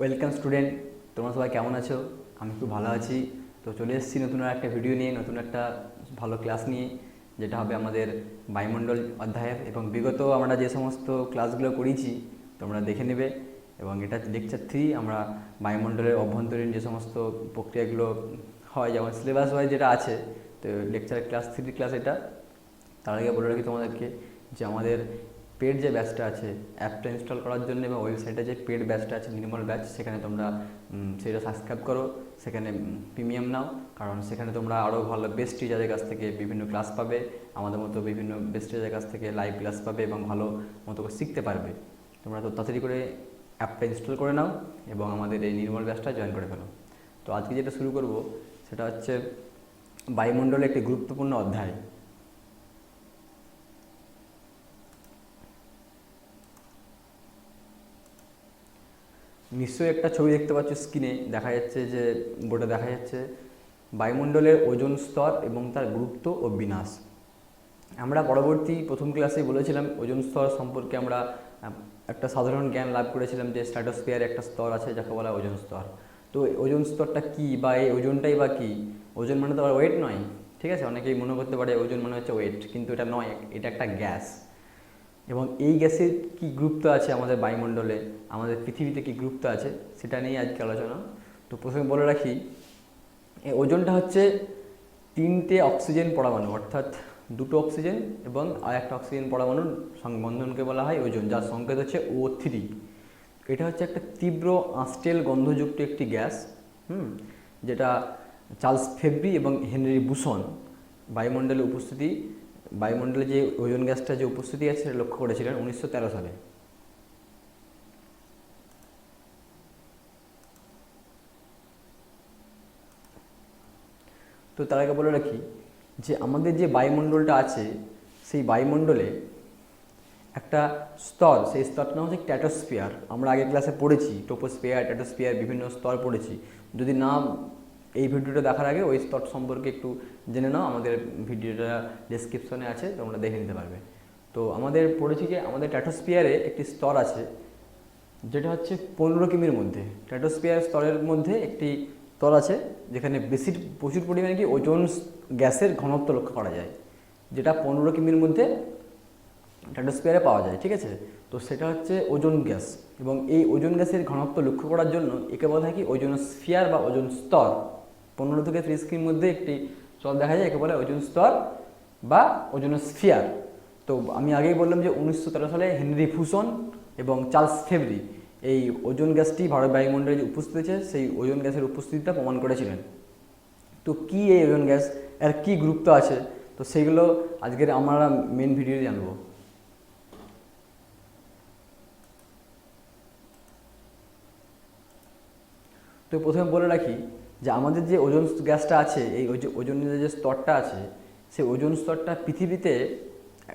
Welcome student, তোমরা সবাই কেমন আছো? আমি খুব ভালো আছি। তো চলে এসেছি নতুন একটা ভিডিও নিয়ে, নতুন একটা ভালো ক্লাস নিয়ে, যেটা হবে আমাদের বায়ুমণ্ডল অধ্যায়ের। এবং বিগত আমরা যে সমস্ত ক্লাসগুলো করেছি তোমরা দেখে নেবে। এবং এটা লেকচার 3, আমরা বায়ুমণ্ডলের অভ্যন্তরীণ যে সমস্ত প্রক্রিয়াগুলো হয়, যেমন সিলেবাস ওয়াইজ যেটা আছে, তো লেকচার ক্লাস 3 ক্লাস এটা। তার আগে বলে রাখি তোমাদেরকে যে আমাদের পেড যে ব্যাচটা আছে অ্যাপটা ইনস্টল করার জন্য, এবং ওয়েবসাইটে যে পেড ব্যাচটা আছে নির্মল ব্যাচ, সেখানে তোমরা সেটা সাবস্ক্রাইব করো, সেখানে প্রিমিয়াম নাও। কারণ সেখানে তোমরা আরও ভালো বেস্ট টিচারের কাছ থেকে বিভিন্ন ক্লাস পাবে, আমাদের মতো বিভিন্ন বেস্ট টিচারের কাছ থেকে লাইভ ক্লাস পাবে এবং ভালো মতো করে শিখতে পারবে। তোমরা তো তাড়াতাড়ি করে অ্যাপটা ইনস্টল করে নাও এবং আমাদের এই নির্মল ব্যাচটা জয়েন করে ফেলো। তো আজকে যেটা শুরু করব সেটা হচ্ছে বায়ুমণ্ডলের একটি গুরুত্বপূর্ণ অধ্যায়। নিশ্চয়ই একটা ছবি দেখতে পাচ্ছ স্ক্রিনে, দেখা যাচ্ছে যে বোর্ডে দেখা যাচ্ছে বায়ুমণ্ডলের ওজোন স্তর এবং তার গুরুত্ব ও বিনাশ। আমরা পরবর্তী প্রথম ক্লাসে বলেছিলাম ওজোন স্তর সম্পর্কে আমরা একটা সাধারণ জ্ঞান লাভ করেছিলাম যে স্ট্র্যাটোস্ফিয়ারে একটা স্তর আছে যাকে বলা ওজোন স্তর। তো ওজোন স্তরটা কী বা এই ওজনটাই বা কী? ওজন মানে তো আবার ওয়েট নয়, ঠিক আছে? অনেকেই মনে করতে পারে ওজন মানে হচ্ছে ওয়েট, কিন্তু এটা নয়, এটা একটা গ্যাস। এবং এই গ্যাসের কী গুরুত্ব আছে আমাদের বায়ুমণ্ডলে, আমাদের পৃথিবীতে কী গুরুত্ব আছে, সেটা নিয়ে আজকে আলোচনা। তো প্রথমে বলে রাখি, এই ওজনটা হচ্ছে 3টে অক্সিজেন পরমাণু, অর্থাৎ 2টো অক্সিজেন এবং আর একটা অক্সিজেন পরমাণুর বন্ধনকে বলা হয় ওজন, যার সংকেত হচ্ছে O3। এটা হচ্ছে একটা তীব্র আঁশটেল গন্ধযুক্ত একটি গ্যাস, যেটা চার্লস ফেব্রি এবং হেনরি বুসন বায়ুমণ্ডলে যে ওজোন গ্যাসটা যে উপস্থিতি আছে সেটা লক্ষ্য করেছিলেন 1913 সালে। তো তার আগে বলে রাখি যে আমাদের যে বায়ুমণ্ডলটা আছে সেই বায়ুমণ্ডলে একটা স্তর, সেই স্তরটা নাম হচ্ছে স্ট্র্যাটোস্ফিয়ার। আমরা আগের ক্লাসে পড়েছি ট্রপোস্ফিয়ার, স্ট্র্যাটোস্ফিয়ার, বিভিন্ন স্তর পড়েছি। যদি না এই ভিডিওটা দেখার আগে ওই স্তর সম্পর্কে একটু জেনে নাও, আমাদের ভিডিওটা ডেসক্রিপশনে আছে, তোমরা দেখে নিতে পারবে। তো আমাদের পড়েছি যে আমাদের স্ট্র্যাটোস্ফিয়ারে একটি স্তর আছে যেটা হচ্ছে 15 কিমির মধ্যে। স্ট্র্যাটোস্ফিয়ার স্তরের মধ্যে একটি স্তর আছে যেখানে প্রচুর পরিমাণে কি ওজোন গ্যাসের ঘনত্ব লক্ষ্য করা যায়, যেটা 15 কিমির মধ্যে স্ট্র্যাটোস্ফিয়ারে পাওয়া যায়, ঠিক আছে? তো সেটা হচ্ছে ওজোন গ্যাস। এবং এই ওজোন গ্যাসের ঘনত্ব লক্ষ্য করার জন্য একে বলা হয় কি ওজোনস্ফিয়ার বা ওজোন স্তর। 15 থেকে 30 কিমির মধ্যে একটি স্তর দেখা যায়, একে বলে ওজোন স্তর বা ওজোনস্ফিয়ার। তো আমি আগেই বললাম যে 1913 সালে হেনরি ফুসন এবং চার্লস ফেব্রি এই ওজোন গ্যাসটি ভারত বায়ুমণ্ডলে যে উপস্থিত আছে সেই ওজোন গ্যাসের উপস্থিতিটা প্রমাণ করেছিলেন। তো কী এই ওজোন গ্যাস, এর কী গুরুত্ব আছে, তো সেগুলো আজকের আমরা মেন ভিডিওতে জানবো। তো প্রথমে বলে রাখি যে আমাদের যে ওজোন গ্যাসটা আছে, এই ওজনের যে স্তরটা আছে, সেই ওজোন স্তরটা পৃথিবীতে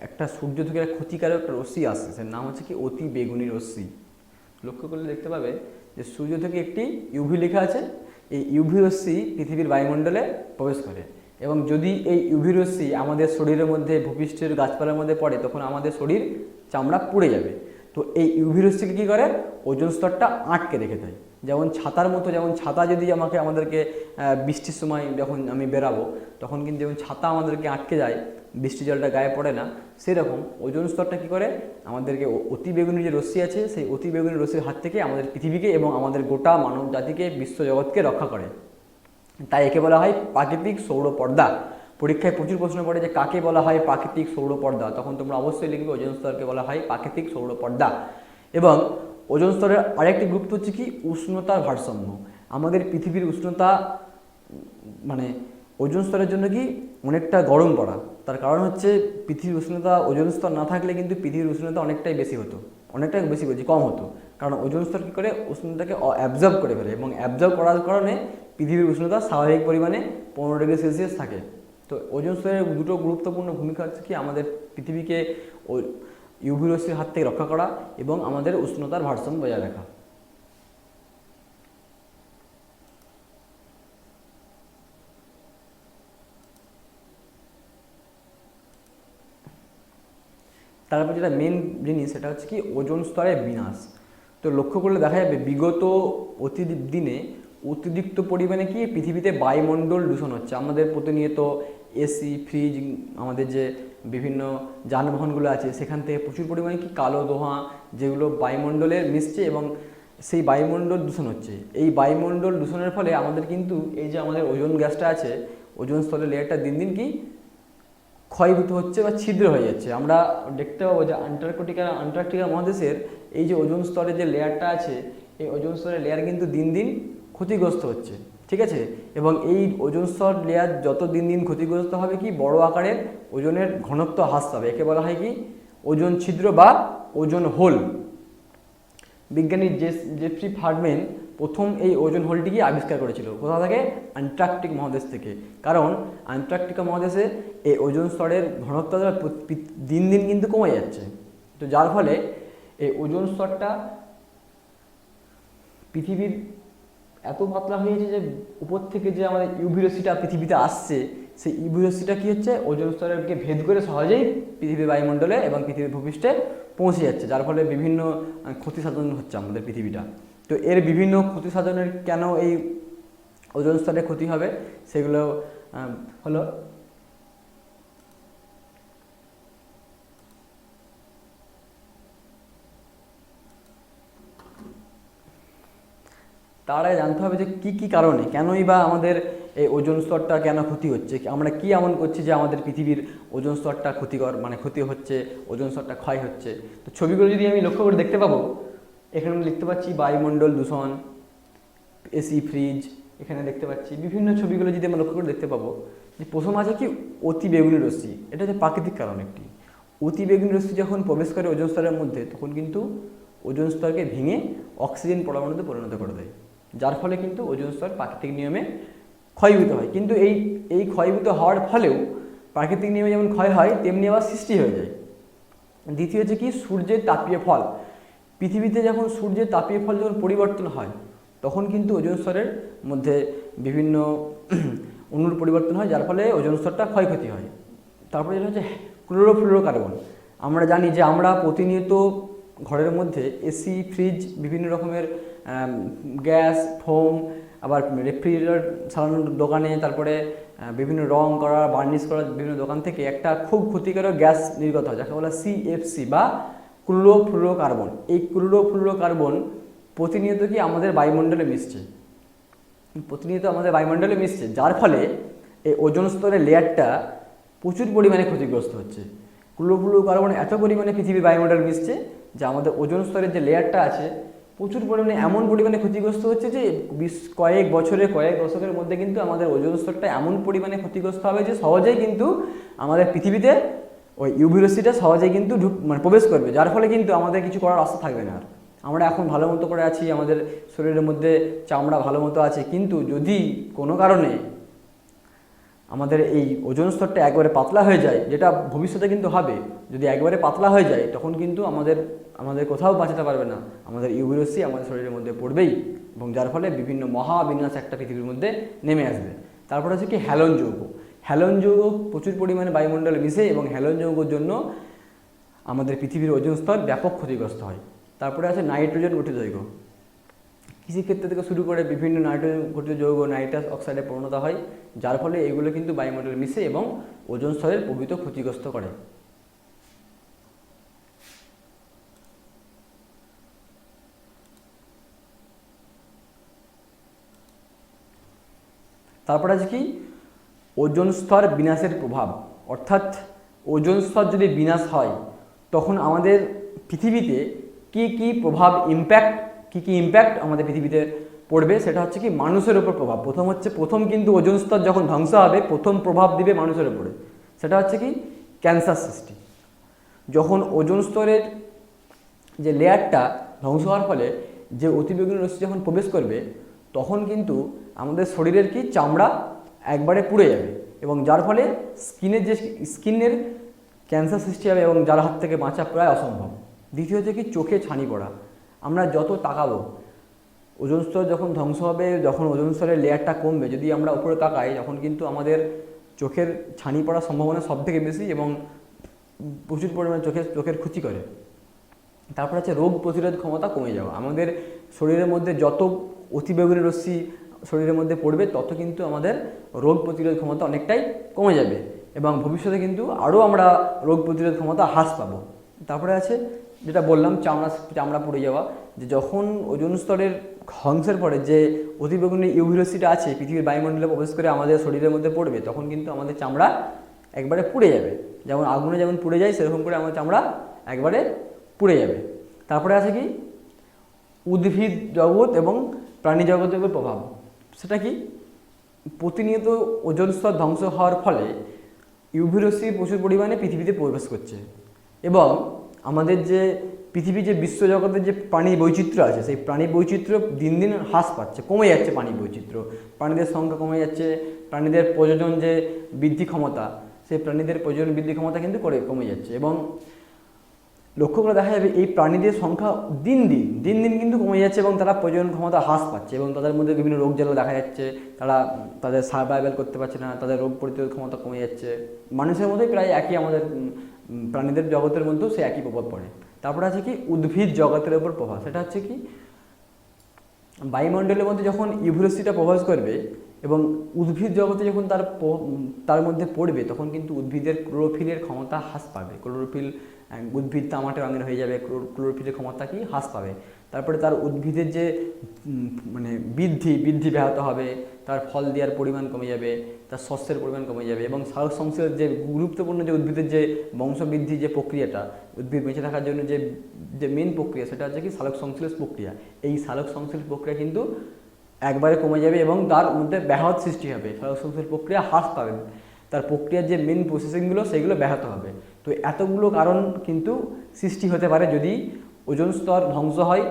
একটা সূর্য থেকে একটা ক্ষতিকারক একটা রশ্মি আসছে, সের নাম হচ্ছে কি অতি বেগুনি রশ্মি। লক্ষ্য করলে দেখতে পাবে যে সূর্য থেকে একটি ইউভি লেখা আছে, এই ইউভি রশ্মি পৃথিবীর বায়ুমণ্ডলে প্রবেশ করে। এবং যদি এই ইউভি রশ্মি আমাদের শরীরের মধ্যে, ভূপৃষ্ঠের গাছপালার মধ্যে পড়ে, তখন আমাদের শরীর চামড়া পুড়ে যাবে। তো এই ইউভি রশ্মিকে কী করে, ওজোন স্তরটা আটকে রেখে দেয়। যেমন ছাতার মতো, যেমন ছাতা যদি আমাদেরকে বৃষ্টির সময় যখন আমি বেরাবো তখন কিন্তু যেমন ছাতা আমাদেরকে আটকে যায়, বৃষ্টি জলটা গায়ে পড়ে না, সেরকম ওজোন স্তরটা কী করে আমাদেরকে অতি বেগুনি যে রশ্মি আছে সেই অতি বেগুনি রশ্মির হাত থেকে আমাদের পৃথিবীকে এবং আমাদের গোটা মানব জাতিকে, বিশ্বজগৎকে রক্ষা করে। তাই একে বলা হয় প্রাকৃতিক সৌর পর্দা। পরীক্ষায় প্রচুর প্রশ্ন পড়ে যে কাকে বলা হয় প্রাকৃতিক সৌর পর্দা, তখন তোমরা অবশ্যই লিখবে ওজোন স্তরকে বলা হয় প্রাকৃতিক সৌর পর্দা। এবং ওজোন স্তরের আরেকটি গুরুত্ব হচ্ছে কি উষ্ণতার ভারসাম্য। আমাদের পৃথিবীর উষ্ণতা মানে ওজোন স্তরের জন্য কি অনেকটা গরম পড়া, তার কারণ হচ্ছে পৃথিবীর উষ্ণতা, ওজোন স্তর না থাকলে কিন্তু পৃথিবীর উষ্ণতা অনেকটাই বেশি হতো, অনেকটাই বেশি বলছি কম হতো। কারণ ওজোন স্তর কী করে উষ্ণতাকে অ্যাবজর্ব করে ফেলে, এবং অ্যাবজর্ব করার কারণে পৃথিবীর উষ্ণতা স্বাভাবিক পরিমাণে 15 ডিগ্রি সেলসিয়াস থাকে। তো ওজোন স্তরের দুটো গুরুত্বপূর্ণ ভূমিকা হচ্ছে কি আমাদের পৃথিবীকে ইউভি রশ্মির হাত থেকে রক্ষা করা এবং আমাদের উষ্ণতার ভারসাম্য বজায় রাখা। তারপর যেটা মেন জিনিস সেটা হচ্ছে কি ওজোন স্তরের বিনাশ। তো লক্ষ্য করলে দেখা যাবে বিগত দিনে অতিরিক্ত পরিমাণে কি পৃথিবীতে বায়ুমণ্ডল দূষণ হচ্ছে। আমাদের প্রতিনিয়ত এসি, ফ্রিজ, আমাদের যে বিভিন্ন যানবাহনগুলো আছে সেখান থেকে প্রচুর পরিমাণে কি কালো ধোঁয়া যেগুলো বায়ুমণ্ডলে মিশছে এবং সেই বায়ুমণ্ডল দূষণ হচ্ছে। এই বায়ুমণ্ডল দূষণের ফলে আমাদের কিন্তু এই যে আমাদের ওজোন গ্যাসটা আছে, ওজোন স্তরের লেয়ারটা দিন দিন কি ক্ষয়ভূত হচ্ছে বা ছিদ্র হয়ে যাচ্ছে। আমরা দেখতে পাবো যে আন্টার্কটিকা মহাদেশের এই যে ওজোন স্তরের যে লেয়ারটা আছে, এই ওজোন স্তরের লেয়ার কিন্তু দিন দিন ক্ষতিগ্রস্ত হচ্ছে, ঠিক আছে। এবং এই ওজোন স্তর লেয়ার যত দিন দিন ক্ষতিগ্রস্ত হবে কি বড় আকারের ওজনের ঘনত্ব হ্রাস পাবে। একে বলা হয় কি ওজোন ছিদ্র বা ওজোন হোল। বিজ্ঞানী জেফ্রি ফার্ডম্যান প্রথম এই ওজোন হোলটিকে আবিষ্কার করেছিল। কোথা থেকে? আন্টার্কটিক মহাদেশ থেকে। কারণ আন্টার্কটিকা মহাদেশে এই ওজোন স্তরের ঘনত্ব দিন দিন কিন্তু কমে যাচ্ছে। তো যার ফলে এই ওজোন স্তরটা পৃথিবীর এত পাতলা হয়েছে যে উপর থেকে যে আমাদের ইউভি রশ্মিটা পৃথিবীতে আসছে, সেই ইউভি রশ্মিটা কী হচ্ছে ওজোন স্তরকে ভেদ করে সহজেই পৃথিবীর বায়ুমণ্ডলে এবং পৃথিবীর ভূপৃষ্ঠে পৌঁছে যাচ্ছে, যার ফলে বিভিন্ন ক্ষতি সাধন হচ্ছে আমাদের পৃথিবীটা। তো এর বিভিন্ন ক্ষতি সাধনের কেন এই ওজোন স্তরে ক্ষতি হবে সেগুলো হলো তার আগে জানতে হবে যে কী কারণে, কেনই বা আমাদের এই ওজোন স্তরটা কেন ক্ষতি হচ্ছে, আমরা কী এমন করছি যে আমাদের পৃথিবীর ওজোন স্তরটা ক্ষতিকর মানে ক্ষতি হচ্ছে, ওজোন স্তরটা ক্ষয় হচ্ছে। তো ছবিগুলো যদি আমি লক্ষ্য করে দেখতে পাবো, এখানে আমরা দেখতে পাচ্ছি বায়ুমণ্ডল দূষণ, এসি, ফ্রিজ, এখানে দেখতে পাচ্ছি বিভিন্ন ছবিগুলো যদি আমরা লক্ষ্য করে দেখতে পাবো যে প্রথম আছে কি অতি বেগুনি রশ্মি। এটা হচ্ছে প্রাকৃতিক কারণ একটি। অতি বেগুনি রশ্মি যখন প্রবেশ করে ওজোন স্তরের মধ্যে তখন কিন্তু ওজোন স্তরকে ভেঙে অক্সিজেন পরমাণুতে পরিণত করে দেয়, যার ফলে কিন্তু ওজোন স্তর প্রাকৃতিক নিয়মে ক্ষয়ভূত হয়। কিন্তু এই ক্ষয়ভূত হওয়ার ফলেও প্রাকৃতিক নিয়মে যেমন ক্ষয় হয় তেমনি আবার সৃষ্টি হয়ে যায়। দ্বিতীয় হচ্ছে কি সূর্যের তাপীয় ফল। পৃথিবীতে যখন সূর্যের তাপীয় ফল যখন পরিবর্তন হয় তখন কিন্তু ওজোন স্তরের মধ্যে বিভিন্ন অণুর পরিবর্তন হয়, যার ফলে ওজোন স্তরটা ক্ষয়ক্ষতি হয়। তারপরে যেটা হচ্ছে ক্লোরোফ্লুরোকার্বন। আমরা জানি যে আমরা প্রতিনিয়ত ঘরের মধ্যে এসি, ফ্রিজ, বিভিন্ন রকমের গ্যাস, ফোম, আবার রেফ্রিজারেটর সারানোর দোকানে, তারপরে বিভিন্ন রং করা, বার্নিশ করার বিভিন্ন দোকান থেকে একটা খুব ক্ষতিকারক গ্যাস নির্গত হয় যাকে বলা সিএফসি বা ক্লোরোফ্লুরোকার্বন। এই ক্লোরোফ্লুরোকার্বন প্রতিনিয়ত কি আমাদের বায়ুমণ্ডলে মিশছে, যার ফলে এই ওজোন স্তরের লেয়ারটা প্রচুর পরিমাণে ক্ষতিগ্রস্ত হচ্ছে। ক্লোরোফ্লুরোকার্বন এত পরিমাণে পৃথিবীর বায়ুমণ্ডলে মিশছে যে আমাদের ওজোন স্তরের যে লেয়ারটা আছে প্রচুর পরিমাণে এমন পরিমাণে ক্ষতিগ্রস্ত হচ্ছে যে কয়েক দশকের মধ্যে কিন্তু আমাদের ওজোন স্তরটা এমন পরিমাণে ক্ষতিগ্রস্ত হবে যে সহজেই কিন্তু আমাদের পৃথিবীতে ওই ইউভি রশ্মিটা সহজেই কিন্তু প্রবেশ করবে, যার ফলে কিন্তু আমাদের কিছু করার রাস্তা থাকবে না। আর আমরা এখন ভালো মতো করে আছি, আমাদের শরীরের মধ্যে চামড়া ভালো মতো আছে, কিন্তু যদি কোনো কারণে আমাদের এই ওজোন স্তরটা একবারে পাতলা হয়ে যায়, যেটা ভবিষ্যতে কিন্তু হবে, যদি একবারে পাতলা হয়ে যায় তখন কিন্তু আমাদের কোথাও বাঁচাতে পারবে না, আমাদের ইউভি রশ্মি আমাদের শরীরের মধ্যে পড়বেই এবং যার ফলে বিভিন্ন মহাবিনাশ একটা পৃথিবীর মধ্যে নেমে আসবে। তারপরে হচ্ছে কি হ্যালোন যৌগ। হ্যালোন যৌগ প্রচুর পরিমাণে বায়ুমণ্ডলে মিশে এবং হ্যালোন যৌগের জন্য আমাদের পৃথিবীর ওজোন স্তর ব্যাপক ক্ষতিগ্রস্ত হয়। তারপরে আছে নাইট্রোজেন গঠিত যৌগ। কৃষিক্ষেত্র থেকে শুরু করে বিভিন্ন নাইট্রোজেন গঠিত যৌগ নাইট্রাস অক্সাইডে পরিণত হয়, যার ফলে এগুলো কিন্তু বায়ুমণ্ডলে মিশে এবং ওজোন স্তরের প্রভূত ক্ষতিগ্রস্ত করে। তারপরে আছে কি ওজোন স্তর বিনাশের প্রভাব। অর্থাৎ ওজোন স্তর যদি বিনাশ হয় তখন আমাদের পৃথিবীতে কি প্রভাব, ইম্প্যাক্ট আমাদের পৃথিবীতে পড়বে, সেটা হচ্ছে কি মানুষের উপর প্রভাব। প্রথম কিন্তু ওজোন স্তর যখন ধ্বংস হবে প্রথম প্রভাব দিবে মানুষের উপরে, সেটা হচ্ছে কি ক্যান্সার সৃষ্টি। যখন ওজোন স্তরের যে লেয়ারটা ধ্বংস হওয়ার ফলে যে অতিবেগুনি রশ্মি যখন প্রবেশ করবে তখন কিন্তু আমাদের শরীরের কি চামড়া একবারে পুড়ে যাবে এবং যার ফলে স্কিনের ক্যান্সার সৃষ্টি হবে এবং যার হাত থেকে বাঁচা প্রায় অসম্ভব। দ্বিতীয় হচ্ছে কি চোখে ছানি পড়া। আমরা যত তাকাবো, ওজোন স্তর যখন ধ্বংস হবে, যখন ওজোন স্তরের লেয়ারটা কমবে, যদি আমরা উপরে তাকাই তখন কিন্তু আমাদের চোখের ছানি পড়ার সম্ভাবনা সব থেকে বেশি এবং প্রচুর পরিমাণে চোখের ক্ষতি করে। তারপর হচ্ছে রোগ প্রতিরোধ ক্ষমতা কমে যাওয়া। আমাদের শরীরের মধ্যে যত অতিবেগুনি রশ্মি শরীরের মধ্যে পড়বে তত কিন্তু আমাদের রোগ প্রতিরোধ ক্ষমতা অনেকটাই কমে যাবে এবং ভবিষ্যতে কিন্তু আরও আমরা রোগ প্রতিরোধ ক্ষমতা হ্রাস পাবো। তারপরে আছে যেটা বললাম চামড়া পুড়ে যাওয়া, যে যখন ওজোন স্তরের ধ্বংসের পরে যে অতিবেগুনি ইউভি রশ্মিটা আছে পৃথিবীর বায়ুমণ্ডলে প্রবেশ করে আমাদের শরীরের মধ্যে পড়বে তখন কিন্তু আমাদের চামড়া একবারে পুড়ে যাবে, যেমন আগুনে যেমন পুড়ে যায় সেরকম করে আমাদের চামড়া একবারে পুড়ে যাবে। তারপরে আছে কি উদ্ভিদ জগৎ এবং প্রাণী জগতের উপর প্রভাব। সেটা কি, প্রতিনিয়ত ওজোন স্তর ধ্বংস হওয়ার ফলে ইউভি রশ্মি প্রচুর পরিমাণে পৃথিবীতে প্রবেশ করছে এবং আমাদের যে পৃথিবীর যে বিশ্বজগতের যে প্রাণী বৈচিত্র্য আছে সেই প্রাণী বৈচিত্র্য দিন দিন হ্রাস পাচ্ছে, কমে যাচ্ছে প্রাণী বৈচিত্র্য, প্রাণীদের সংখ্যা কমে যাচ্ছে, প্রাণীদের প্রজনন যে বৃদ্ধি ক্ষমতা সেই প্রাণীদের প্রজনন বৃদ্ধি ক্ষমতা কিন্তু কমে যাচ্ছে এবং লক্ষ্য করে দেখা যাবে এই প্রাণীদের সংখ্যা দিন দিন কিন্তু কমে যাচ্ছে এবং তারা প্রজনন ক্ষমতা হ্রাস পাচ্ছে এবং তাদের মধ্যে বিভিন্ন রোগ জ্বালা দেখা যাচ্ছে, তাদের সার্ভাইভাল করতে পারছে না, তাদের রোগ প্রতিরোধ ক্ষমতা কমে যাচ্ছে। মানুষের মধ্যে প্রায় একই, আমাদের প্রাণীদের জগতের মধ্যেও সে একই প্রভাব পড়ে। তারপরে আছে কি উদ্ভিদ জগতের উপর প্রভাব। সেটা হচ্ছে কি বায়ুমণ্ডলের মধ্যে যখন ইউভি রশ্মিটা প্রবেশ করবে এবং উদ্ভিদ জগতে যখন তার মধ্যে পড়বে তখন কিন্তু উদ্ভিদের ক্লোরোফিলের ক্ষমতা হ্রাস পাবে, উদ্ভিদ তামাটে রঙের হয়ে যাবে, ক্লোরোফিলের ক্ষমতা কি হ্রাস পাবে। তারপরে তার উদ্ভিদের যে মানে বৃদ্ধি ব্যাহত হবে, তার ফল দেওয়ার পরিমাণ কমে যাবে, তার শস্যের পরিমাণ কমে যাবে এবং সালোক সংশ্লেষের যে গুরুত্বপূর্ণ যে উদ্ভিদের যে বংশবৃদ্ধি যে প্রক্রিয়াটা, উদ্ভিদ বেঁচে থাকার জন্য যে মেন প্রক্রিয়া সেটা হচ্ছে কি সালোক সংশ্লেষ প্রক্রিয়া। এই সালোক সংশ্লেষ প্রক্রিয়া কিন্তু একবারে কমে যাবে এবং তার মধ্যে ব্যাহত সৃষ্টি হবে, সালোক সংশ্লেষ প্রক্রিয়া হ্রাস পাবে, তার প্রক্রিয়ার যে মেন প্রসেসিংগুলো সেগুলো ব্যাহত হবে। তো এতগুলো কারণ কিন্তু সৃষ্টি হতে পারে যদি ওজোন স্তর ধ্বংস হয়,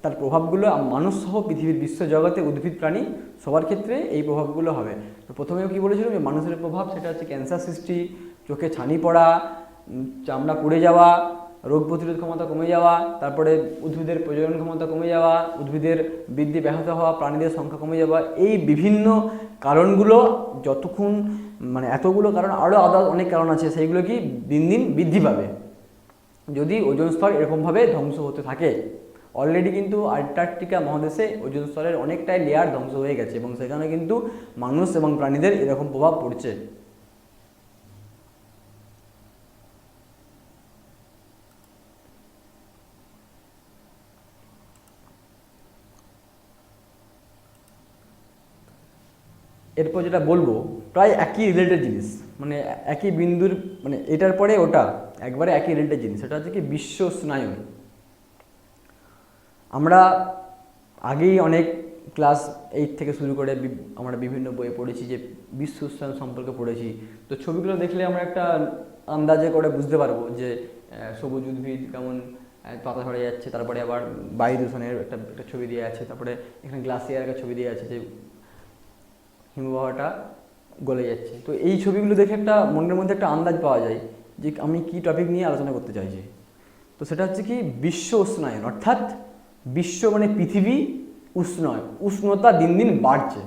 তার প্রভাবগুলো মানুষ সহ পৃথিবীর বিশ্বজগতে উদ্ভিদ প্রাণী সবার ক্ষেত্রে এই প্রভাবগুলো হবে। তো প্রথমেও কি বলেছিলাম যে মানুষের প্রভাব সেটা হচ্ছে ক্যান্সার সৃষ্টি, চোখে ছানি পড়া, চামড়া পুড়ে যাওয়া, রোগ প্রতিরোধ ক্ষমতা কমে যাওয়া, তারপরে উদ্ভিদের প্রজনন ক্ষমতা কমে যাওয়া, উদ্ভিদের বৃদ্ধি ব্যাহত হওয়া, প্রাণীদের সংখ্যা কমে যাওয়া, এই বিভিন্ন কারণগুলো যতক্ষণ মানে এতগুলো কারণ আরও অনেক কারণ আছে সেইগুলো কি দিন দিন বৃদ্ধি পাবে যদি ওজোন স্তর এরকমভাবে ধ্বংস হতে থাকে। অলরেডি কিন্তু আন্টার্কটিকা মহাদেশে ওজোন স্তরের অনেকটাই লেয়ার ধ্বংস হয়ে গেছে এবং সেখানে কিন্তু মানুষ এবং প্রাণীদের এরকম প্রভাব পড়ছে। এরপর যেটা বলবো প্রায় একই রিলেটেড জিনিস, মানে একই বিন্দুর মানে এটার পরে ওটা একবারে একই রিলেটেড জিনিস, সেটা হচ্ছে কি বিশ্ব উষ্ণায়ন। আমরা আগেই অনেক ক্লাস 8 থেকে শুরু করে আমরা বিভিন্ন বইয়ে পড়েছি যে বিশ্ব উষ্ণায়ন সম্পর্কে পড়েছি। তো ছবিগুলো দেখলে আমরা একটা আন্দাজে করে বুঝতে পারবো যে সবুজ উদ্ভিদ কেমন পাতা ঝরে যাচ্ছে, তারপরে আবার বায়ু দূষণের একটা ছবি দিয়ে আছে, তারপরে এখানে গ্লাসিয়ার একটা ছবি দিয়ে আছে যে হিমবাহটা গলে যাচ্ছে। তো এই ছবিগুলো দেখে একটা মনের মধ্যে একটা আন্দাজ পাওয়া যায় যে আমি কি টপিক নিয়ে আলোচনা করতে চাইছি। তো সেটা হচ্ছে কি বিশ্ব উষ্ণায়ন, অর্থাৎ বিশ্ব মানে পৃথিবী উষ্ণতা দিন দিন বাড়ছে।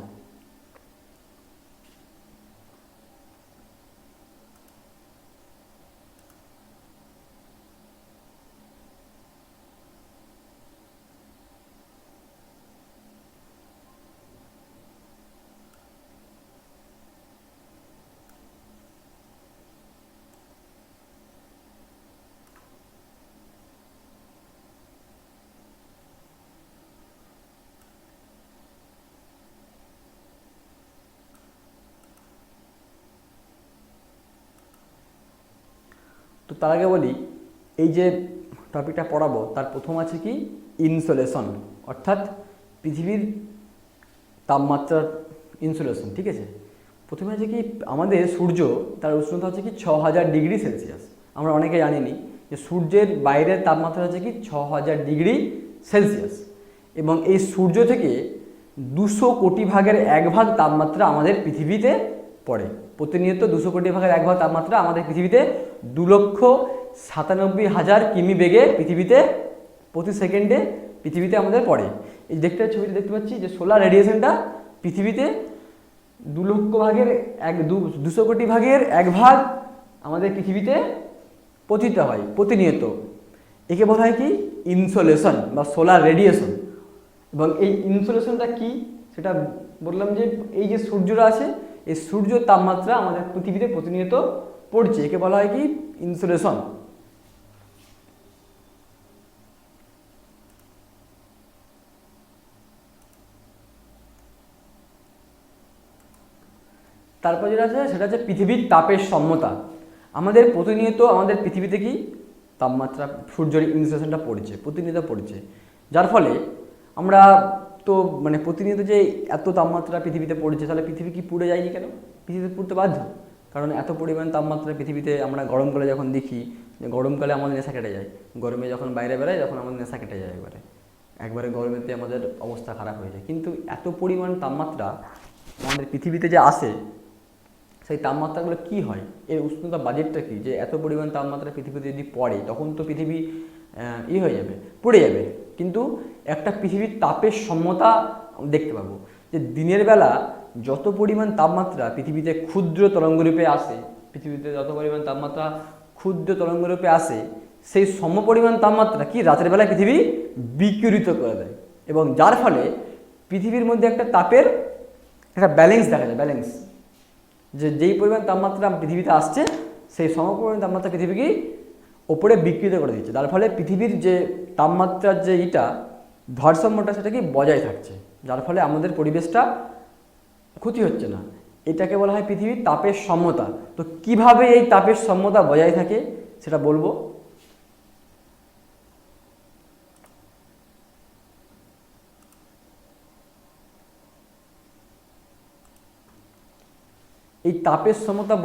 তো তার আগে বলি এই যে টপিকটা পড়াবো তার প্রথম আছে কি ইনসোলেশন, অর্থাৎ পৃথিবীর তাপমাত্রার ইনসোলেশন। ঠিক আছে, প্রথমে আছে কি আমাদের সূর্য, তার উষ্ণতা হচ্ছে কি 6000 ডিগ্রি সেলসিয়াস। আমরা অনেকে জানিনি যে সূর্যের বাইরের তাপমাত্রা হচ্ছে কি 6000 ডিগ্রি সেলসিয়াস এবং এই সূর্য থেকে 200 কোটি ভাগের 1 ভাগ তাপমাত্রা আমাদের পৃথিবীতে পড়ে। প্রতিনিয়ত 200 কোটি ভাগের 1 ভাগ তাপমাত্রা আমাদের পৃথিবীতে 2,97,000 কিমি বেগে পৃথিবীতে প্রতি সেকেন্ডে পৃথিবীতে আমাদের পড়ে। এই ছবিতে দেখতে পাচ্ছি যে সোলার রেডিয়েশনটা পৃথিবীতে 200 কোটি ভাগের 1 ভাগ আমাদের পৃথিবীতে পতিত হয় প্রতিনিয়ত। একে বলা হয় কি ইনসোলেশন বা সোলার রেডিয়েশন। এবং এই ইনসোলেশনটা কি সেটা বললাম যে এই যে সূর্যটা আছে এই সূর্যের তাপমাত্রা আমাদের পৃথিবীতে প্রতিনিয়ত পড়ছে, একে বলা হয় কি ইনসোলেশন। তারপর যেটা আছে সেটা হচ্ছে পৃথিবীর তাপের সম্যতা। আমাদের প্রতিনিয়ত আমাদের পৃথিবীতে কি তাপমাত্রা সূর্যের ইনসোলেশনটা পড়ছে, প্রতিনিয়ত পড়ছে, যার ফলে আমরা তো মানে প্রতিনিয়ত যে এত তাপমাত্রা পৃথিবীতে পড়ছে, তাহলে পৃথিবী কি পুড়ে যায়নি কেন? পৃথিবী পুড়তে বাধ্য, কারণ এত পরিমাণ তাপমাত্রা পৃথিবীতে। আমরা গরমকালে যখন দেখি যে গরমকালে আমাদের নেশা কেটে যায়, গরমে যখন বাইরে বেড়াই তখন আমাদের নেশা কেটে যায়, একবারে গরমেতে আমাদের অবস্থা খারাপ হয়ে যায়। কিন্তু এত পরিমাণ তাপমাত্রা আমাদের পৃথিবীতে যে আসে, সেই তাপমাত্রাগুলো কি হয়, এর উষ্ণতা বাজেটটা কি, যে এত পরিমাণ তাপমাত্রা পৃথিবীতে যদি পড়ে তখন তো পৃথিবী হয়ে যাবে, পড়ে যাবে। কিন্তু একটা পৃথিবীর তাপের সম্যতা দেখতে পাবো, যে দিনের বেলা যত পরিমাণ তাপমাত্রা পৃথিবীতে ক্ষুদ্র তরঙ্গরূপে আসে, পৃথিবীতে যত পরিমাণ তাপমাত্রা ক্ষুদ্র তরঙ্গরূপে আসে, সেই সমপরিমাণ তাপমাত্রা কি রাতের বেলায় পৃথিবী বিকিরিত করে দেয়, এবং যার ফলে পৃথিবীর মধ্যে একটা তাপের একটা ব্যালেন্স দেখা যায়, ব্যালেন্স, যে যেই পরিমাণ তাপমাত্রা পৃথিবীতে আসছে সেই সমপরিমাণ তাপমাত্রা পৃথিবীকে ওপরে বিকৃত করে দিচ্ছে, যার ফলে পৃথিবীর যে তাপমাত্রার যে ভারসাম্যটা সেটা কি বজায় থাকছে, যার ফলে আমাদের পরিবেশটা ক্ষতি হচ্ছে না। এটাকে বলা হয় পৃথিবীর তাপের সমতা। তো কিভাবে এই তাপের সমতা বজায় থাকে সেটা বলবো। এই তাপের সমতা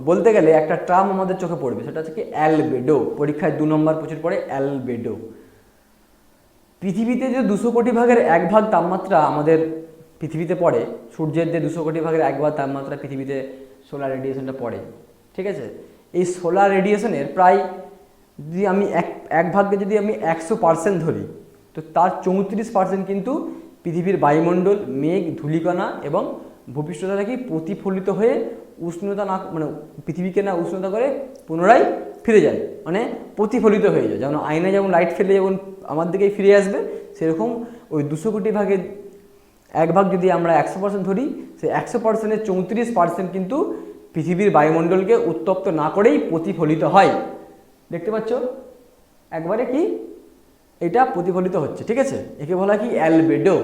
বলতে গেলে একটা টার্ম আমাদের চোখে পড়বে, সেটা হচ্ছে কি অ্যালবেডো। পরীক্ষায় 2 নম্বর প্রচুর পড়ে অ্যালবেডো। পৃথিবীতে যে 200 কোটি ভাগের 1 ভাগ তাপমাত্রা আমাদের পৃথিবীতে পড়ে, সূর্যের যে 200 কোটি ভাগের 1 ভাগ তাপমাত্রা পৃথিবীতে সোলার রেডিয়েশনটা পড়ে, ঠিক আছে? এই সোলার রেডিয়েশনের প্রায় যদি আমি এক ভাগকে যদি আমি 100% ধরি, তো তার 34% কিন্তু পৃথিবীর বায়ুমণ্ডল, মেঘ, ধূলিকণা এবং ভূপৃষ্ঠতা থেকে প্রতিফলিত হয়ে উষ্ণতা না মানে পৃথিবীকে না উষ্ণতা করে পুনরায় ফিরে যায়, মানে প্রতিফলিত হয়ে যায়। যেমন আয়নায় যেমন লাইট ফেলে যেমন আমার দিকেই ফিরে আসবে, সেরকম ওই 200 কোটি ভাগের 1 ভাগ যদি আমরা 100% ধরি, সেই 100%-এর 34% কিন্তু পৃথিবীর বায়ুমণ্ডলকে উত্তপ্ত না করেই প্রতিফলিত হয়। দেখতে পাচ্ছ একবারে কি এটা প্রতিফলিত হচ্ছে, ঠিক আছে? একে বলা কি অ্যালবেডো।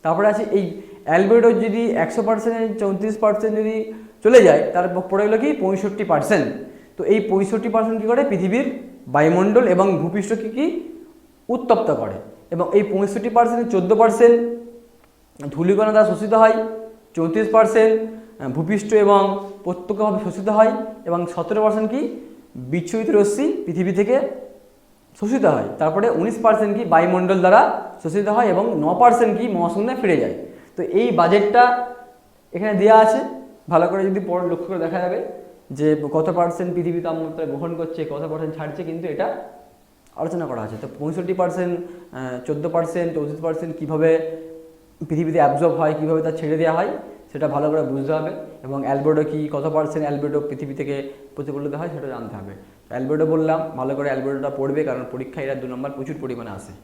তারপরে আছে এই অ্যালবেডো যদি 100%-এর 34% যদি চলে যায়, তারপর পড়ে গেলো কি 65%। তো এই 65% কী করে পৃথিবীর বায়ুমণ্ডল এবং ভূপৃষ্ঠকে কি উত্তপ্ত করে, এবং এই 65%-এর 14% ধূলিকণা দ্বারা শোষিত হয়, 34% ভূপৃষ্ঠ এবং প্রত্যক্ষভাবে শোষিত হয়, এবং 17% কি বিচ্ছুরিত রশ্মি পৃথিবী থেকে শোষিত হয়। তারপরে 19% কি বায়ুমণ্ডল দ্বারা শোষিত হয়, এবং 9% কি মহাশূন্যে ফিরে যায়। তো এই বাজেটটা এখানে দেওয়া আছে, ভালো করে যদি পরে লক্ষ্য করে দেখা যাবে যে কত পার্সেন্ট পৃথিবী তাপমাত্রা গ্রহণ করছে, কত পার্সেন্ট ছাড়ছে, কিন্তু এটা আলোচনা করা আছে। তো 65%, 14%, 34% কীভাবে পৃথিবীতে অ্যাবজর্ব হয়, কীভাবে তা ছেড়ে দেওয়া হয়, সেটা ভালো করে বুঝতে হবে, এবং অ্যালবেডো কি, কত পার্সেন্ট অ্যালবেডো পৃথিবী থেকে প্রতিফলিত হয় সেটা জানতে হবে। অ্যালবেডো বললাম, ভালো করে অ্যালবেডোটা পড়বে, কারণ পরীক্ষায় এরা 2 নম্বর প্রচুর পরিমাণে আসে।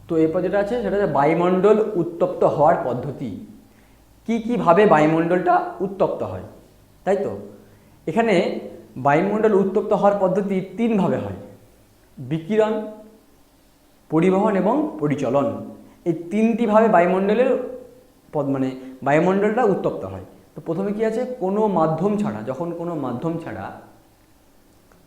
তো এরপর যেটা আছে সেটা হচ্ছে বায়ুমণ্ডল উত্তপ্ত হওয়ার পদ্ধতি। কীভাবে বায়ুমণ্ডলটা উত্তপ্ত হয়, তাই তো? এখানে বায়ুমণ্ডল উত্তপ্ত হওয়ার পদ্ধতি 3 ভাবে হয়: বিকিরণ, পরিবহন এবং পরিচলন। এই 3টি ভাবে বায়ুমণ্ডলের বায়ুমণ্ডলটা উত্তপ্ত হয়। তো প্রথমে কি আছে, কোনো মাধ্যম ছাড়া, যখন কোনো মাধ্যম ছাড়া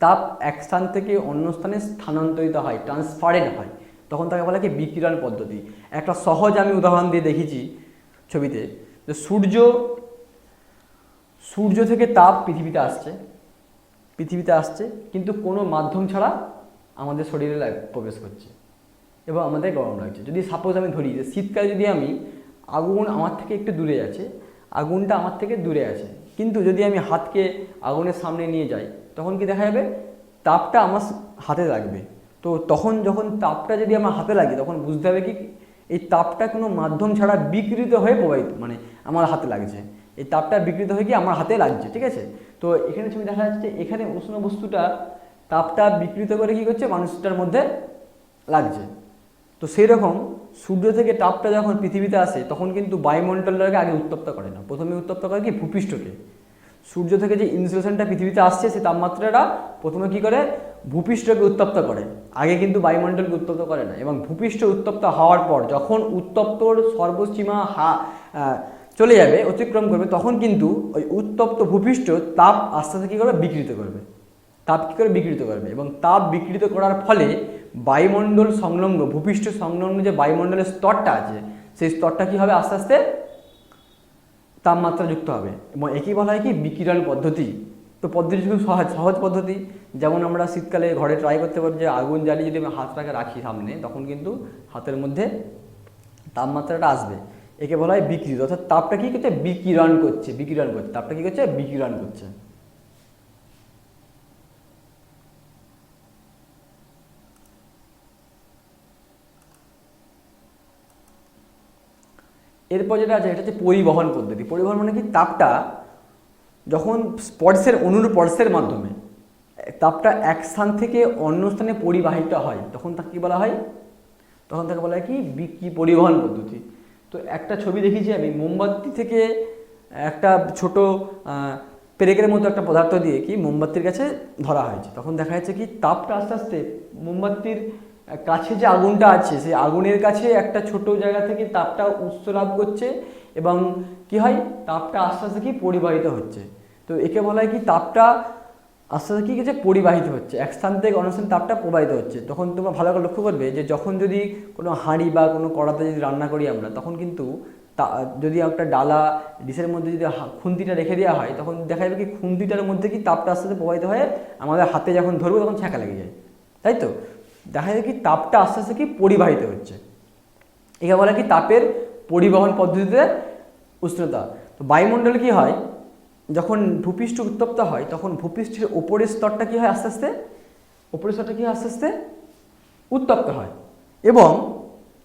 তাপ এক স্থান থেকে অন্য স্থানে স্থানান্তরিত হয়, ট্রান্সফারেড হয়, তখন তাকে বলা কি বিকিরণ পদ্ধতি। একটা সহজ আমি উদাহরণ দিয়ে দেখিয়েছি ছবিতে, যে সূর্য থেকে তাপ পৃথিবীতে আসছে, কিন্তু কোনো মাধ্যম ছাড়া আমাদের শরীরে প্রবেশ করছে এবং আমাদের গরম লাগছে। যদি সাপোজ আমি ধরি যে শীতকালে যদি আমি আগুন আমার থেকে একটু দূরে আছে, আগুনটা আমার থেকে দূরে আছে, কিন্তু যদি আমি হাতকে আগুনের সামনে নিয়ে যাই, তখন কি দেখা যাবে, তাপটা আমার হাতে লাগবে। তো তখন যখন তাপটা যদি আমার হাতে লাগে, তখন বুঝতে হবে কি এই তাপটা কোনো মাধ্যম ছাড়া বিকৃত হয়ে প্রবাহিত, আমার হাতে লাগছে। এই তাপটা বিকৃত হয়ে গিয়ে আমার হাতে লাগছে, ঠিক আছে। তো এখানে ছবি দেখা যাচ্ছে এখানে উষ্ণ বস্তুটা তাপটা বিকৃত করে কী করছে মানুষটার মধ্যে লাগছে। তো সেই রকম সূর্য থেকে তাপটা যখন পৃথিবীতে আসে তখন কিন্তু বায়ুমণ্ডলটাকে আগে উত্তপ্ত করে না, প্রথমে উত্তপ্ত করে কি ভূপৃষ্ঠকে। সূর্য থেকে যে ইনসুলেশনটা পৃথিবীতে আসছে সেই তাপমাত্রাটা প্রথমে কি করে ভূপৃষ্ঠকে উত্তপ্ত করে, আগে কিন্তু বায়ুমণ্ডলকে উত্তপ্ত করে না। এবং ভূপৃষ্ঠ উত্তপ্ত হওয়ার পর যখন উত্তপ্তর সর্বসীমা চলে যাবে, অতিক্রম করবে, তখন কিন্তু ওই উত্তপ্ত ভূপৃষ্ঠ তাপ আস্তে আস্তে কী করবে বিকৃত করবে, তাপ কী করে বিকৃত করবে। এবং তাপ বিকৃত করার ফলে বায়ুমণ্ডল সংলগ্ন ভূপৃষ্ঠ সংলগ্ন যে বায়ুমণ্ডলের স্তরটা আছে সেই স্তরটা কী হবে আস্তে আস্তে তাপমাত্রা যুক্ত হবে, এবং একই বলা হয় কি বিকিরণ পদ্ধতি। তো পদ্ধতি খুব সহজ পদ্ধতি, যেমন আমরা শীতকালে ঘরে ট্রাই করতে পারি যে আগুন জ্বালিয়ে যদি আমি হাতটাকে রাখি সামনে, তখন কিন্তু হাতের মধ্যে তাপমাত্রাটা আসবে। একে বলা হয় বিকৃত, অর্থাৎ তাপটা কী করছে বিকিরণ করছে, তাপটা কী করছে বিকিরণ করছে। এরপর যেটা আছে এটা হচ্ছে পরিবহন পদ্ধতি। পরিবহন মানে কি তাপটা যখন অণুর স্পর্শের মাধ্যমে তাপটা এক স্থান থেকে অন্য স্থানে পরিবাহিত হয় তখন তাকে কী বলা হয়, তখন তাকে বলা হয় কি পরিবহন পদ্ধতি। তো একটা ছবি দেখিয়েছি আমি, মোমবাতি থেকে একটা ছোট পেরেকের মতো একটা পদার্থ দিয়ে কি মোমবাতির কাছে ধরা হয়েছে, তখন দেখা যাচ্ছে কি তাপটা আস্তে আস্তে মোমবাতির কাছে যে আগুনটা আছে সেই আগুনের কাছে একটা ছোট জায়গা থেকে তাপটা উৎস লাভ করছে, এবং কি হয় তাপটা আস্তে আস্তে কি পরিবাহিত হচ্ছে। তো একে বলা হয় কি তাপটা আস্তে আস্তে কী হচ্ছে পরিবাহিত হচ্ছে, এক স্থান থেকে অন্য স্থানে তাপটা প্রবাহিত হচ্ছে। তখন তোমরা ভালো করে লক্ষ্য করবে যে যখন যদি কোনো হাঁড়ি বা কোনো কড়াতে যদি রান্না করি আমরা, তখন কিন্তু যদি একটা ডালা ডিশের মধ্যে যদি খুন্তিটা রেখে দেওয়া হয় তখন দেখা যাবে কি খুন্তিটার মধ্যে কি তাপটা আস্তে আস্তে প্রবাহিত হয়ে আমাদের হাতে যখন ধরবো তখন ছ্যাঁকা লেগে যায়, তাই তো। দেখা যায় কি তাপটা আস্তে আস্তে কি পরিবাহিত হচ্ছে, একে বলে কি তাপের পরিবহন পদ্ধতিতে উষ্ণতা। তো বায়ুমণ্ডলে কি হয় যখন ভূপৃষ্ঠ উত্তপ্ত হয় তখন ভূপৃষ্ঠের ওপরের স্তরটা কী হয় আস্তে আস্তে আস্তে আস্তে উত্তপ্ত হয়, এবং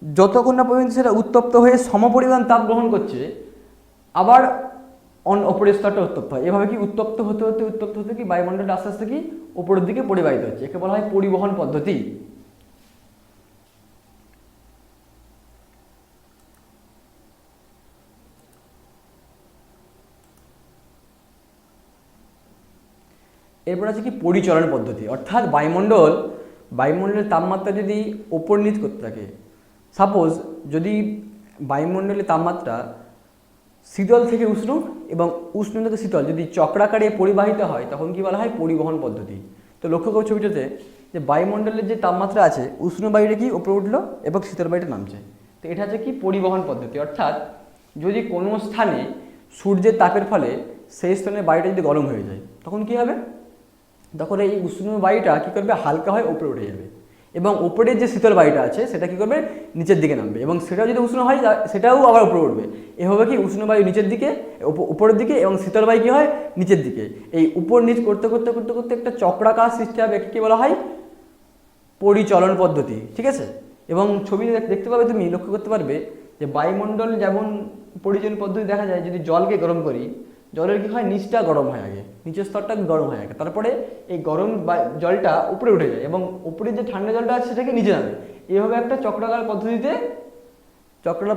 যতক্ষণ না পর্যন্ত সেটা উত্তপ্ত হয়ে সমপরিমাণ তাপ গ্রহণ করছে আবার ওপরের স্তরটা উত্তপ্ত হয়। এভাবে কি উত্তপ্ত হতে কি বায়ুমণ্ডলটা আস্তে আস্তে কি উপরের দিকে পরিবাহিত হচ্ছে, একে বলা হয় পরিবহন পদ্ধতি। এরপর আছে কি পরিচলন পদ্ধতি, অর্থাৎ বায়ুমণ্ডলের তাপমাত্রা যদি ওপর নিচ করতে থাকে, সাপোজ যদি বায়ুমণ্ডলের তাপমাত্রা শীতল থেকে উষ্ণ এবং উষ্ণ থেকে শীতল যদি চক্রাকারে পরিবাহিত হয় তখন কি বলা হয় পরিবহন পদ্ধতি। তো লক্ষ্য করো ছবিটাতে যে বায়ুমণ্ডলের যে তাপমাত্রা আছে উষ্ণ বায়ুটা কি উপরে উঠলো এবং শীতল বায়ুটা নামছে, তো এটা হচ্ছে কি পরিবহন পদ্ধতি। অর্থাৎ যদি কোনো স্থানে সূর্যের তাপের ফলে সেই স্থানের বায়ুটা যদি গরম হয়ে যায় তখন কি হবে, তখন এই উষ্ণ বায়ুটা কী করবে হালকা হয়ে উপরে উঠে যাবে, এবং উপরের যে শীতল বায়ুটা আছে সেটা কী করবে নিচের দিকে নামবে, এবং সেটাও যদি উষ্ণ হয় সেটাও আবার উপরে উঠবে। এভাবে কি উষ্ণ বায়ু নিচের দিকে উপরের দিকে এবং শীতল বায়ু কী হয় নিচের দিকে, এই উপর নিচ করতে করতে করতে করতে একটা চক্রাকার সৃষ্টি হবে, কী বলা হয় পরিচলন পদ্ধতি, ঠিক আছে। এবং ছবি দেখতে পাবে তুমি লক্ষ্য করতে পারবে যে বায়ুমণ্ডল যেমন পরিচলন পদ্ধতি দেখা যায়, যদি জলকে গরম করি জলের কী হয় নিচটা গরম হয় আগে, নিচের স্তরটা গরম হয় আগে, তারপরে এই গরম জলটা উপরে উঠে যায় এবং উপরে যে ঠান্ডা জলটা আছে সেটাকে নিচে নামে। এইভাবে একটা চক্রাকার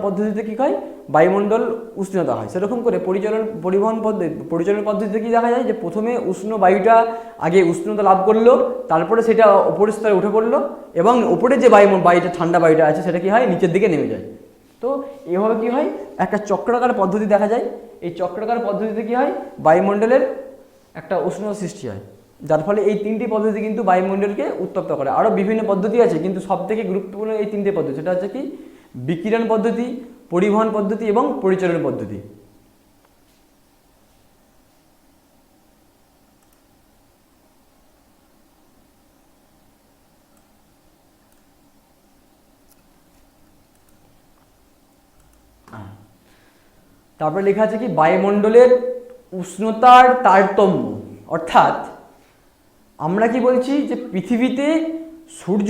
পদ্ধতিতে কী হয় বায়ুমণ্ডল উষ্ণতা হয়। সেরকম করে পরিচলন পদ্ধতিতে কী দেখা যায় যে প্রথমে উষ্ণ বায়ুটা আগে উষ্ণতা লাভ করলো, তারপরে সেটা উপরের স্তরে উঠে পড়লো, এবং উপরে যে বায়ুটা ঠান্ডা বায়ুটা আছে সেটা কী হয় নিচের দিকে নেমে যায়। তো এভাবে কী হয় একটা চক্রাকার পদ্ধতি দেখা যায়। এই চক্রাকার পদ্ধতিতে কী হয় বায়ুমণ্ডলের একটা উষ্ণতা সৃষ্টি হয়, যার ফলে এই তিনটি পদ্ধতি কিন্তু বায়ুমণ্ডলকে উত্তপ্ত করে। আরও বিভিন্ন পদ্ধতি আছে কিন্তু সবথেকে গুরুত্বপূর্ণ এই তিনটে পদ্ধতি, সেটা হচ্ছে কি বিকিরণ পদ্ধতি, পরিবহন পদ্ধতি এবং পরিচলন পদ্ধতি। তারপরে লেখা আছে কি বায়ুমণ্ডলের উষ্ণতার তারতম্য, অর্থাৎ আমরা কি বলছি যে পৃথিবীতে সূর্য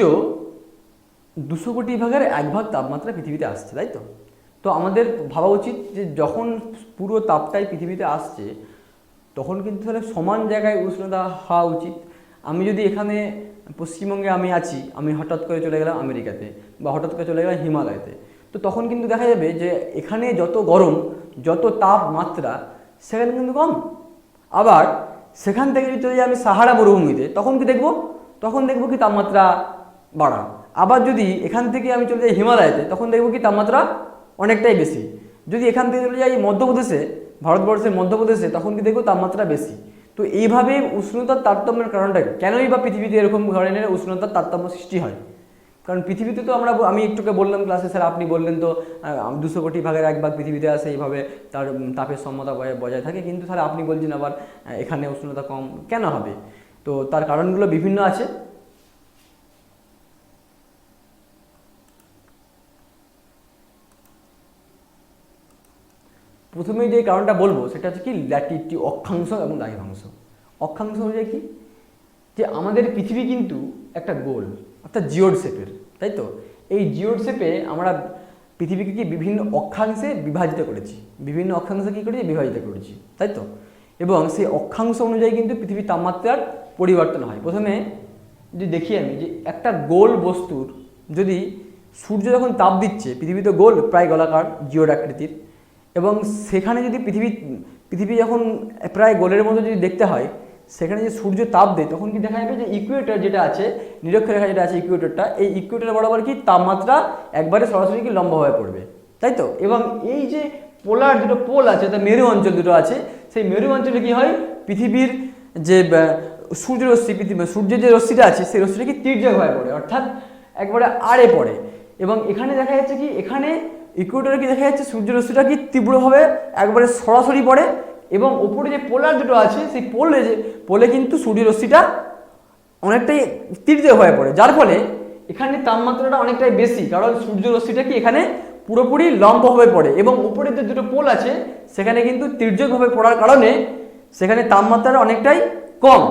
200 কোটি ভাগের 1 ভাগ তাপমাত্রা পৃথিবীতে আসছে, তাই তো। তো আমাদের ভাবা উচিত যে যখন পুরো তাপটাই পৃথিবীতে আসছে তখন কিন্তু তাহলে সমান জায়গায় উষ্ণতা হওয়া উচিত। আমি যদি এখানে পশ্চিমবঙ্গে আমি আছি, আমি হঠাৎ করে চলে গেলাম আমেরিকাতে বা হঠাৎ করে চলে গেলাম হিমালয়তে, তো তখন কিন্তু দেখা যাবে যে এখানে যত গরম, যত তাপমাত্রা সেখানে কিন্তু কম। আবার সেখান থেকে যদি চলে যাই আমি সাহারা মরুভূমিতে, তখন কি দেখব? তখন দেখব কি তাপমাত্রা বাড়া। আবার যদি এখান থেকে আমি চলে যাই হিমালয়তে, তখন দেখব কি তাপমাত্রা অনেকটাই বেশি। যদি এখান থেকে চলে যাই মধ্যপ্রদেশে, ভারতবর্ষের মধ্যপ্রদেশে, তখন কি দেখব তাপমাত্রা বেশি। তো এইভাবে উষ্ণতার তারতম্যের কারণটা কেনই বা পৃথিবীতে এরকম ধরনের উষ্ণতার তারতম্য সৃষ্টি হয়? কারণ পৃথিবীতে তো আমি একটুকে বললাম ক্লাসে, স্যার আপনি বললেন তো 200 কোটি ভাগের 1 ভাগ পৃথিবীতে আসে, এইভাবে তার তাপের সমতা বজায় থাকে, কিন্তু তাহলে আপনি বলছেন আবার এখানে উষ্ণতা কম কেন হবে? তো তার কারণগুলো বিভিন্ন আছে। প্রথমেই যে কারণটা বলবো সেটা হচ্ছে কি ল্যাটিটিউড, অক্ষাংশ এবং দ্রাঘিমাংশ। অক্ষাংশ অনুযায়ী কি, যে আমাদের পৃথিবী কিন্তু একটা গোল অর্থাৎ জিওড শেপের, তাই তো? এই জিওড শেপে আমরা পৃথিবীকে কি বিভিন্ন অক্ষাংশে বিভাজিত করেছি, বিভিন্ন অক্ষাংশে কী করেছি, বিভাজিত করেছি, তাই তো? এবং সেই অক্ষাংশ অনুযায়ী কিন্তু পৃথিবীর তাপমাত্রার পরিবর্তন হয়। প্রথমে যদি দেখি আমি যে একটা গোল বস্তুর যদি সূর্য যখন তাপ দিচ্ছে, পৃথিবী তো গোল প্রায় গোলাকার জিওড আকৃতির, এবং সেখানে যদি পৃথিবী যখন প্রায় গোলের মতো যদি দেখতে হয়, সেখানে যে সূর্য তাপ দেয় তখন কি দেখা যাবে যে ইকুয়েটর যেটা আছে, নিরক্ষরেখা যেটা আছে ইকুয়েটরটা, এই ইকুয়েটর বরাবর কি তাপমাত্রা একবারে সরাসরি কি লম্বভাবে পড়বে, তাই তো? এবং এই যে পোলার দুটো পোল আছে, অর্থাৎ মেরু অঞ্চল দুটো আছে, সেই মেরু অঞ্চলে কি হয়, পৃথিবীর যে সূর্যের যে রশ্মিটা আছে সেই রশ্মিটা কি তির্যকভাবে পড়ে, অর্থাৎ একবারে আড়ে পড়ে। এবং এখানে দেখা যাচ্ছে কি, এখানে ইকুয়েটরে কি দেখা যাচ্ছে সূর্য রশ্মিটা কি তীব্রভাবে একবারে সরাসরি পড়ে, এবং ওপরে যে পোলার দুটো আছে সেই পোলে কিন্তু সূর্য রশ্মিটা অনেকটাই তির্যক হয়ে পড়ে, যার ফলে এখানে তাপমাত্রাটা অনেকটাই বেশি, কারণ সূর্য রশ্মিটা কি এখানে পুরোপুরি লম্বভাবে পড়ে, এবং উপরে যে দুটো পোল আছে সেখানে কিন্তু তির্যকভাবে পড়ার কারণে সেখানে তাপমাত্রাটা অনেকটাই কম।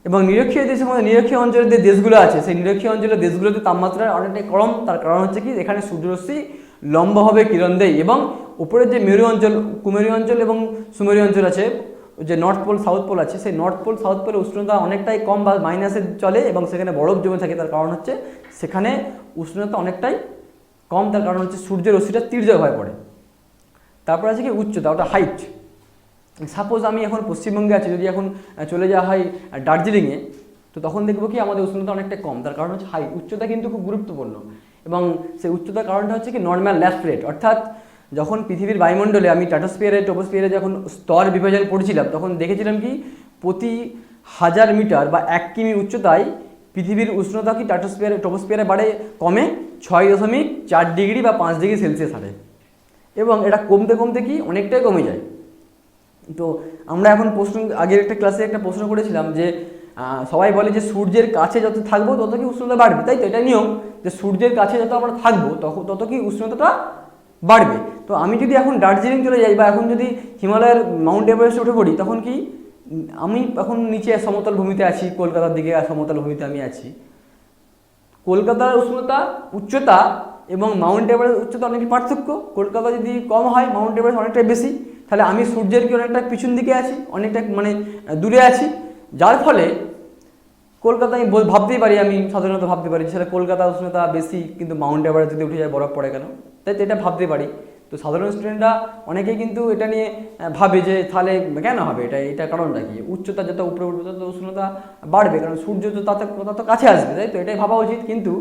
এবং নিরক্ষীয় দেশের মধ্যে নিরক্ষীয় অঞ্চলের যে দেশগুলো আছে সেই নিরক্ষীয় অঞ্চলের দেশগুলোতে তাপমাত্রা অনেকটাই কম। তার কারণ হচ্ছে কি, এখানে সূর্যরশ্মি লম্বভাবে কিরণ দেয়, এবং উপরের যে মেরু অঞ্চল, কুমেরু অঞ্চল এবং সুমেরু অঞ্চল আছে, যে নর্থ পোল সাউথ পোল আছে, সেই নর্থ পোল সাউথ পোলে উষ্ণতা অনেকটাই কম বা মাইনাসে চলে, এবং সেখানে বরফ জমে থাকে। তার কারণ হচ্ছে সেখানে উষ্ণতা অনেকটাই কম, তার কারণ হচ্ছে সূর্যের রশ্মিটা তির্যক হয়ে পড়ে। তারপর আছে কি উচ্চতা, ওটা হাইট। সাপোজ আমি এখন পশ্চিমবঙ্গে আছি, যদি এখন চলে যাওয়া হয় দার্জিলিংয়ে, তো তখন দেখবো কি আমাদের উষ্ণতা অনেকটা কম, তার কারণ হচ্ছে হাইট। উচ্চতা কিন্তু খুব গুরুত্বপূর্ণ, এবং সেই উচ্চতার কারণটা হচ্ছে কি নর্মাল ল্যাফট রেট, অর্থাৎ যখন পৃথিবীর বায়ুমণ্ডলে আমি ট্র্যাটোস্ফিয়ারে ট্রপোস্ফিয়ারে যখন স্তর বিভাজন পড়ছিলাম, তখন দেখেছিলাম কি প্রতি 1000 মিটার বা 1 কিমি উচ্চতায় পৃথিবীর উষ্ণতা কি ট্রপোস্ফিয়ারে বাড়ে, কমে 6.4 ডিগ্রি বা 5 ডিগ্রি সেলসিয়াস হারে, এবং এটা কমতে কমতে কি অনেকটাই কমে যায়। তো আমরা এখন আগের একটা ক্লাসে একটা প্রশ্ন করেছিলাম যে সবাই বলে যে সূর্যের কাছে যত থাকবো তত কি উষ্ণতা বাড়বে, তাই তো? এটা নিয়ম যে সূর্যের কাছে যত আমরা থাকবো তত কি উষ্ণতাটা বাড়বে। তো আমি যদি এখন দার্জিলিং চলে যাই বা এখন যদি হিমালয়ের মাউন্ট এভারেস্টে উঠে পড়ি, তখন কি আমি এখন নিচে সমতল ভূমিতে আছি, কলকাতার দিকে সমতল ভূমিতে আমি আছি, কলকাতার উষ্ণতা উচ্চতা এবং মাউন্ট এভারেস্ট উচ্চতা অনেকই পার্থক্য। কলকাতা যদি কম হয়, মাউন্ট এভারেস্ট অনেকটাই বেশি, তাহলে আমি সূর্যের কি অনেকটা পিছন দিকে আছি, অনেকটা মানে দূরে আছি, যার ফলে কলকাতা আমি ভাবতেই পারি, আমি সাধারণত ভাবতে পারি সেটা কলকাতা উষ্ণতা বেশি, কিন্তু মাউন্ট এভারেস্ট যদি উঠে যায় বরফ পড়ে কেন, তাই তো এটা ভাবতে পারি। তো সাধারণ স্টুডেন্টরা অনেকেই কিন্তু এটা নিয়ে ভাবে যে তাহলে কেন হবে, এটা কারণটা কি, উচ্চতা যত উপরে উঠবে তত উষ্ণতা বাড়বে, কারণ সূর্য তো তত কাছে আসবে, তাই তো? এটাই ভাবা উচিত। কিন্তু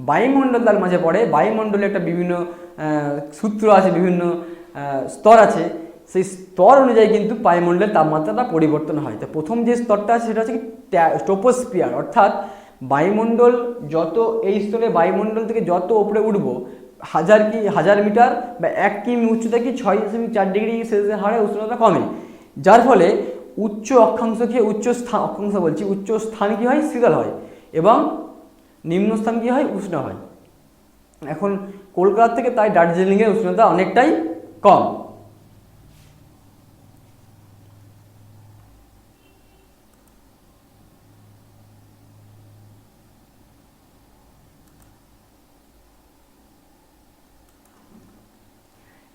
বায়ুমণ্ডল তার মাঝে পড়ে, বায়ুমণ্ডলে একটা বিভিন্ন সূত্র আছে, বিভিন্ন স্তর আছে, সেই স্তর অনুযায়ী কিন্তু বায়ুমণ্ডলের তাপমাত্রাটা পরিবর্তন হয়। তো প্রথম যে স্তরটা আছে সেটা হচ্ছে কি ট্রপোস্ফিয়ার, অর্থাৎ বায়ুমণ্ডল যত এই স্তরে বায়ুমণ্ডল থেকে যত উপরে উঠবো, 1000 মিটার বা 1 কিমি উচ্চতা কি 6.4 ডিগ্রি সেলসিয়াস হারে উষ্ণতা কমে, যার ফলে উচ্চ অক্ষাংশ কি উচ্চ স্থান কি হয়, শীতল হয়, এবং নিম্ন স্থান কি হয়, উষ্ণ হয়। এখন কলকাতা থেকে তাই দার্জিলিংয়ের উষ্ণতা অনেকটাই কম।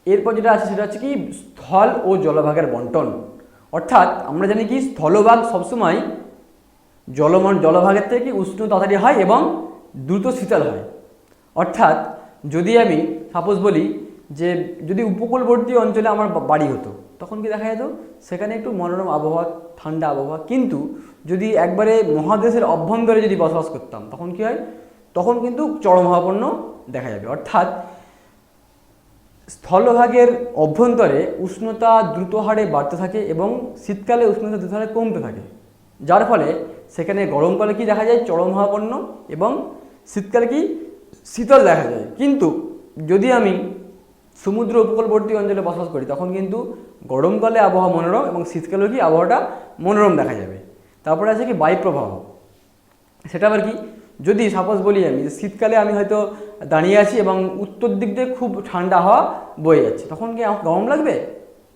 এরপর যেটা আছে সেটা হচ্ছে কি স্থল ও জলভাগের বন্টন। অর্থাৎ আমরা জানি কি স্থলভাগ সবসময় জলভাগের থেকে উষ্ণ তাড়াতাড়ি হয় এবং দ্রুত শীতল হয়। অর্থাৎ যদি আমি সাপোজ বলি যে যদি উপকূলবর্তী অঞ্চলে আমার বাড়ি হতো, তখন কি দেখা যেত সেখানে একটু মনোরম আবহাওয়া, ঠান্ডা আবহাওয়া। কিন্তু যদি একবারে মহাদেশের অভ্যন্তরে যদি বসবাস করতাম, তখন কি হয়, তখন কিন্তু চরমভাবাপন্ন দেখা যাবে। অর্থাৎ স্থলভাগের অভ্যন্তরে উষ্ণতা দ্রুত হারে বাড়তে থাকে এবং শীতকালে উষ্ণতা দ্রুত হারে কমতে থাকে, যার ফলে সেখানে গরমকালে কি দেখা যায় চরমভাবাপন্ন এবং শীতকালে কি শীতল দেখা যায়। কিন্তু যদি আমি সমুদ্র উপকূলবর্তী অঞ্চলে বসবাস করি, তখন কিন্তু গরমকালে আবহাওয়া মনোরম এবং শীতকালেও কি আবহাওয়াটা মনোরম দেখা যাবে। তারপরে আছে কি বায়ুপ্রবাহ। সেটা আবার কি, যদি সাপোজ বলি আমি যে শীতকালে আমি হয়তো দাঁড়িয়ে আছি এবং উত্তর দিক দিয়ে খুব ঠান্ডা হাওয়া বয়ে যাচ্ছে, তখন কি আমাকে গরম লাগবে?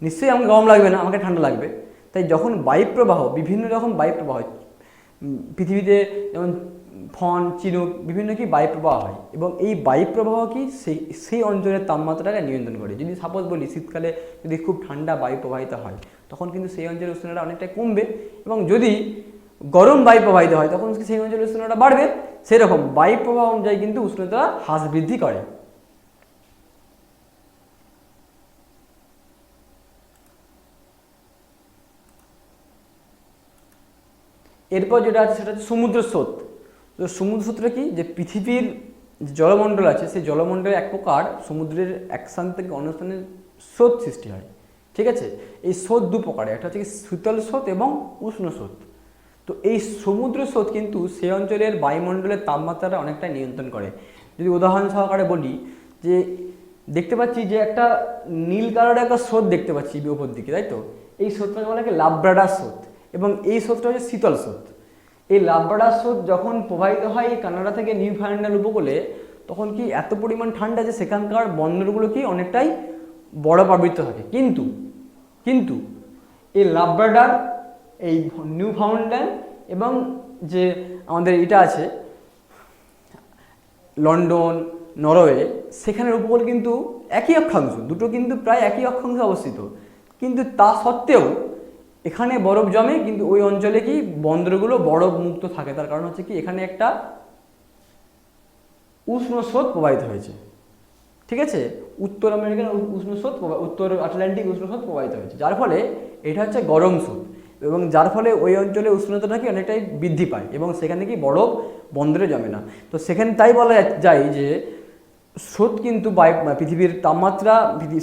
নিশ্চয়ই আমাকে গরম লাগবে না, আমাকে ঠান্ডা লাগবে। তাই যখন বায়ুপ্রবাহ, বিভিন্ন রকম বায়ুপ্রবাহ পৃথিবীতে, যেমন ফন, চিনুক, বিভিন্ন কি বায়ুপ্রবাহ হয় এবং এই বায়ুপ্রবাহ কি সেই অঞ্চলের তাপমাত্রাটাকে নিয়ন্ত্রণ করে। যদি সাপোজ বলি শীতকালে যদি খুব ঠান্ডা বায়ু প্রবাহিত হয়, তখন কিন্তু সেই অঞ্চলের উষ্ণতা অনেকটাই কমবে এবং যদি গরম বায়ু প্রবাহিত হয়, তখন সেই অঞ্চলের উষ্ণতা বাড়বে। সেরকম বায়ু প্রবাহ অনুযায়ী কিন্তু উষ্ণতা হ্রাস বৃদ্ধি করে। এরপর যেটা আছে সেটা হচ্ছে সমুদ্র স্রোত। তো সমুদ্র স্রোতটা কি, যে পৃথিবীর যে জলমণ্ডল আছে সেই জলমণ্ডলের এক প্রকার সমুদ্রের এক স্থান থেকে অন্য স্থানে স্রোত সৃষ্টি হয়। ঠিক আছে, এই স্রোত দু প্রকারে, একটা হচ্ছে কি শীতল স্রোত এবং উষ্ণ স্রোত। তো এই সমুদ্র স্রোত কিন্তু সেই অঞ্চলের বায়ুমণ্ডলের তাপমাত্রাটা অনেকটা নিয়ন্ত্রণ করে। যদি উদাহরণ সহকারে বলি, যে দেখতে পাচ্ছি যে একটা নীল কালারের একটা স্রোত দেখতে পাচ্ছি উপর দিকে, তাই তো? এই স্রোতটাকে বলা হয় লাব্রাডার স্রোত এবং এই স্রোতটা হচ্ছে শীতল স্রোত। এই লাব্রাডার স্রোত যখন প্রবাহিত হয় এই কানাডা থেকে নিউফাউন্ডল্যান্ড উপকূলে, তখন কি এত পরিমাণ ঠান্ডা যে সেখানকার বন্দরগুলো কি অনেকটাই বরফাবৃত থাকে। কিন্তু এই লাব্রাডার, এই নিউফাউন্ডল্যান্ড এবং যে আমাদের এটা আছে লন্ডন, নরওয়ে, সেখানের উপকূল কিন্তু একই অক্ষাংশ, দুটো কিন্তু প্রায় একই অক্ষাংশে অবস্থিত। কিন্তু তা সত্ত্বেও এখানে বরফ জমে, কিন্তু ওই অঞ্চলে কি বন্দরগুলো বরফ মুক্ত থাকে। তার কারণ হচ্ছে কি এখানে একটা উষ্ণ স্রোত প্রবাহিত হয়েছে। ঠিক আছে, উত্তর আমেরিকান উষ্ণ স্রোত, উত্তর আটলান্টিক উষ্ণ স্রোত প্রবাহিত হয়েছে, যার ফলে এটা হচ্ছে গরম স্রোত এবং যার ফলে ওই অঞ্চলে উষ্ণতাটা কি অনেকটাই বৃদ্ধি পায় এবং সেখানে কি বরফ বন্দরে জমে না। তো সেখানে তাই বলা যায় যে স্রোত কিন্তু পৃথিবীর তাপমাত্রা,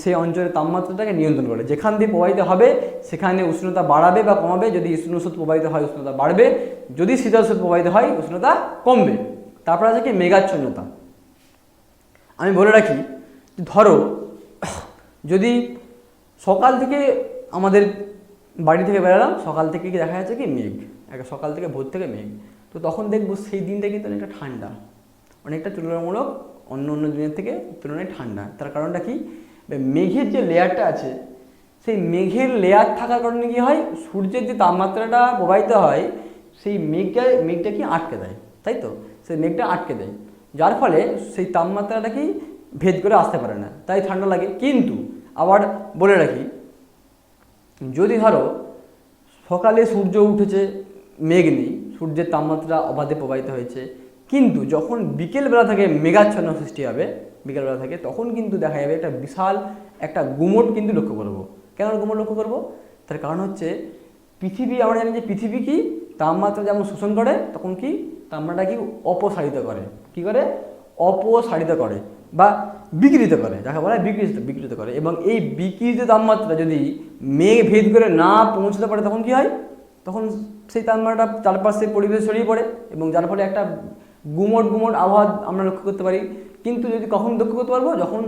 সেই অঞ্চলের তাপমাত্রাটাকে নিয়ন্ত্রণ করে। যেখান দিয়ে প্রবাহিত হবে সেখানে উষ্ণতা বাড়াবে বা কমাবে। যদি উষ্ণ স্রোত প্রবাহিত হয় উষ্ণতা বাড়বে, যদি শীতল স্রোত প্রবাহিত হয় উষ্ণতা কমবে। তারপর আছে কি মেঘাচ্ছন্নতা। আমি বলে রাখি, ধরো যদি সকাল থেকে আমাদের বাড়ি থেকে বেরোলাম, সকাল থেকে কি দেখা যাচ্ছে কি মেঘ, সকাল থেকে ভোর থেকে মেঘ, তো তখন দেখবো সেই দিনটা কিন্তু অনেকটা ঠান্ডা, অনেকটা তুলনামূলক অন্য দিনের থেকে তুলনায় ঠান্ডা। তার কারণটা কি, মেঘের যে লেয়ারটা আছে সেই মেঘের লেয়ার থাকার কারণে কি হয়, সূর্যের যে তাপমাত্রাটা প্রবাহিত হয় সেই মেঘটা কি আটকে দেয়, তাই তো? সেই মেঘটা আটকে দেয়, যার ফলে সেই তাপমাত্রাটা কি ভেদ করে আসতে পারে না, তাই ঠান্ডা লাগে। কিন্তু আবার বলে রাখি, যদি ধরো সকালে সূর্য উঠেছে, মেঘ নেই, সূর্যের তাপমাত্রা অবাধে প্রবাহিত হয়েছে, কিন্তু যখন বিকেলবেলা থেকে মেঘাচ্ছন্ন সৃষ্টি হবে, বিকেলবেলা থেকে, তখন কিন্তু দেখা যাবে একটা বিশাল একটা গুমট কিন্তু লক্ষ্য করবো। কেন গুমট লক্ষ্য করবো? তার কারণ হচ্ছে পৃথিবী, আমরা জানি যে পৃথিবী কি তাপমাত্রা যেমন শোষণ করে, তখন কি তাপমাত্রা কি অপসারিত করে, কি করে অপসারিত করে বা বিকৃত করে, যাকে বলা হয় বিকৃত করে। এবং এই বিকৃত তাপমাত্রা যদি মেঘ ভেদ করে না পৌঁছতে পারে, তখন কি হয়, তখন সেই তাপমাত্রাটা চারপাশে পরিবেশ ছড়িয়ে পড়ে এবং যার ফলে একটা গুমট আবহাওয়া আমরা লক্ষ্য করতে পারি। কিন্তু যদি কখন লক্ষ্য করতে পারবো, যখন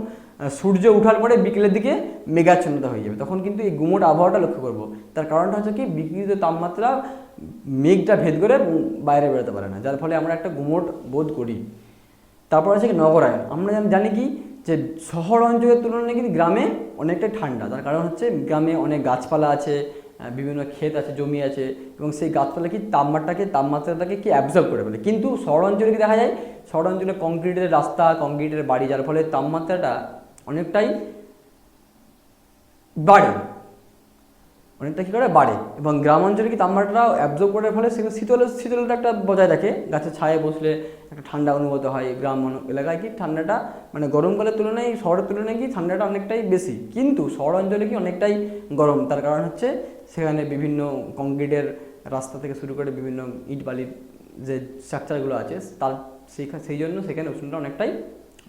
সূর্য ওঠার পরে বিকেলের দিকে মেঘাচ্ছন্নতা হয়ে যাবে, তখন কিন্তু এই গুমট আবহাওয়াটা লক্ষ্য করবো। তার কারণটা হচ্ছে কি বিকৃত তাপমাত্রা মেঘটা ভেদ করে বাইরে বেরোতে পারে না, যার ফলে আমরা একটা গুমট বোধ করি। তারপর আছে কি নগরায়ন। আমরা জানি কি যে শহর অঞ্চলের তুলনায় কিন্তু গ্রামে অনেকটা ঠান্ডা। তার কারণ হচ্ছে গ্রামে অনেক গাছপালা আছে, বিভিন্ন ক্ষেত আছে, জমি আছে এবং সেই গাছপালা কি তাপমাত্রাটাকে কি অ্যাবজর্ব করে ফেলে। কিন্তু শহর অঞ্চলে কি দেখা যায়, শহর অঞ্চলে কংক্রিটের রাস্তা, কংক্রিটের বাড়ি, যার ফলে তাপমাত্রাটা অনেকটাই বাড়ে, অনেকটা কী করে বাড়ে। এবং গ্রাম অঞ্চলে কি তাপমাত্রা অ্যাবজর্ব করার ফলে সেখানে শীতলতা একটা বজায় রাখে, গাছের ছায়ায় বসলে একটা ঠান্ডা অনুভূত হয়। গ্রাম এলাকায় কি ঠান্ডাটা মানে গরমকালের তুলনায় শহরের তুলনায় কি ঠান্ডাটা অনেকটাই বেশি, কিন্তু শহর অঞ্চলে কি অনেকটাই গরম। তার কারণ হচ্ছে সেখানে বিভিন্ন কংক্রিটের রাস্তা থেকে শুরু করে বিভিন্ন ইট বালির যে স্ট্রাকচারগুলো আছে তার সেই জন্য সেখানে উষ্ণতা অনেকটাই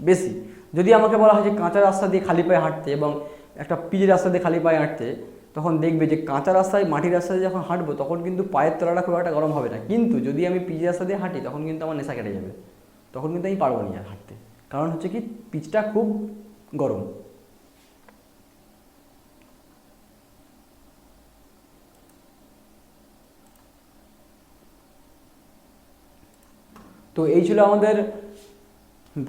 বেশি। যদি আমাকে বলা হয় যে কাঁচা রাস্তা দিয়ে খালি পায়ে হাঁটতে এবং একটা পিচের রাস্তা দিয়ে খালি পায়ে হাঁটতে, তখন দেখবে যে কাঁচা রাস্তায় মাটির রাস্তায় যখন হাঁটবো তখন কিন্তু পায়ের তলাটা খুব একটা গরম হবে না, কিন্তু যদি আমি পিচের রাস্তা দিয়ে হাঁটি তখন কিন্তু আমার নেশা কেটে যাবে, তখন কিন্তু আমি পারবো না আর হাঁটতে, কারণ হচ্ছে কি পিচটা খুব গরম। তো এই ছিল আমাদের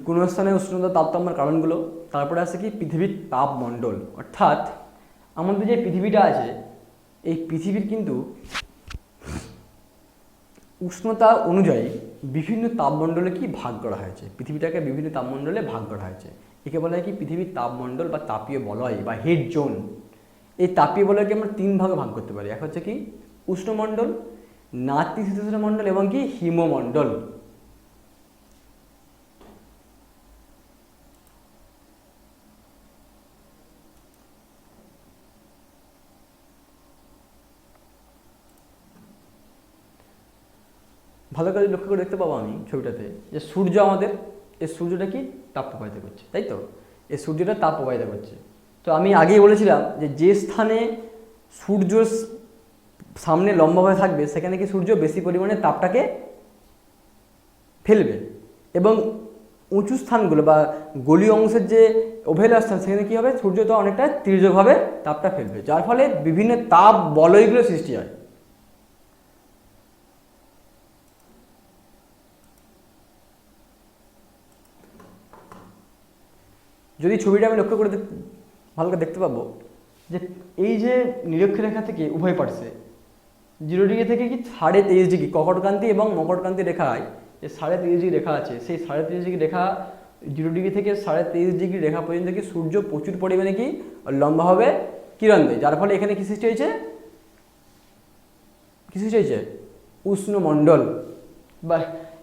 কোনো স্থানে উষ্ণতা তারতম্যের কারণগুলো। তারপরে আছে কি পৃথিবীর তাপমণ্ডল, অর্থাৎ আমাদের যে পৃথিবীটা আছে এই পৃথিবীর কিন্তু উষ্ণতা অনুযায়ী বিভিন্ন তাপমণ্ডলে কি ভাগ করা হয়েছে, পৃথিবীটাকে বিভিন্ন তাপমণ্ডলে ভাগ করা হয়েছে। একে বলা হয় কি পৃথিবীর তাপমণ্ডল বা তাপীয় বলয় বা হেড জোন। এই তাপীয় বলয়কে আমরা তিন ভাগে ভাগ করতে পারি, এক হচ্ছে কি উষ্ণমণ্ডল, নাতিশীতোষ্ণ মণ্ডল এবং কি হিমমণ্ডল। ভালো করে লক্ষ্য করে দেখতে পাবো আমি ছবিটাতে যে সূর্য আমাদের, এই সূর্যটা কি তাপ প্রবাহিত করছে, তাই তো এই সূর্যটা তাপ প্রবাহিত করছে। তো আমি আগেই বলেছিলাম যে যে স্থানে সূর্য সামনে লম্বাভাবে থাকবে সেখানে কি সূর্য বেশি পরিমাণে তাপটাকে ফেলবে, এবং উঁচু স্থানগুলো বা গলীয় অংশের যে অবহেলা স্থান সেখানে কী হবে সূর্য তো অনেকটা তীর্যকভাবে তাপটা ফেলবে, যার ফলে বিভিন্ন তাপ বলয়গুলো সৃষ্টি হয়। যদি ছবিটা আমি লক্ষ্য করে ভালো করে দেখতে পাবো যে এই যে নিরক্ষরেখা থেকে উভয় পার্শ্বে 0 ডিগ্রি থেকে কি 23.5 ডিগ্রি কর্কটক্রান্তি এবং মকরক্রান্তি রেখায় যে 23.5 ডিগ্রি রেখা আছে, সেই 23.5 ডিগ্রি রেখা 0 ডিগ্রি থেকে 23.5 ডিগ্রি রেখা পর্যন্ত কি সূর্য প্রচুর পরিমাণে কি লম্বাভাবে কিরণ দেয়, যার ফলে এখানে কি সৃষ্টি হয়েছে, কি সৃষ্টি হয়েছে উষ্ণমণ্ডল, বা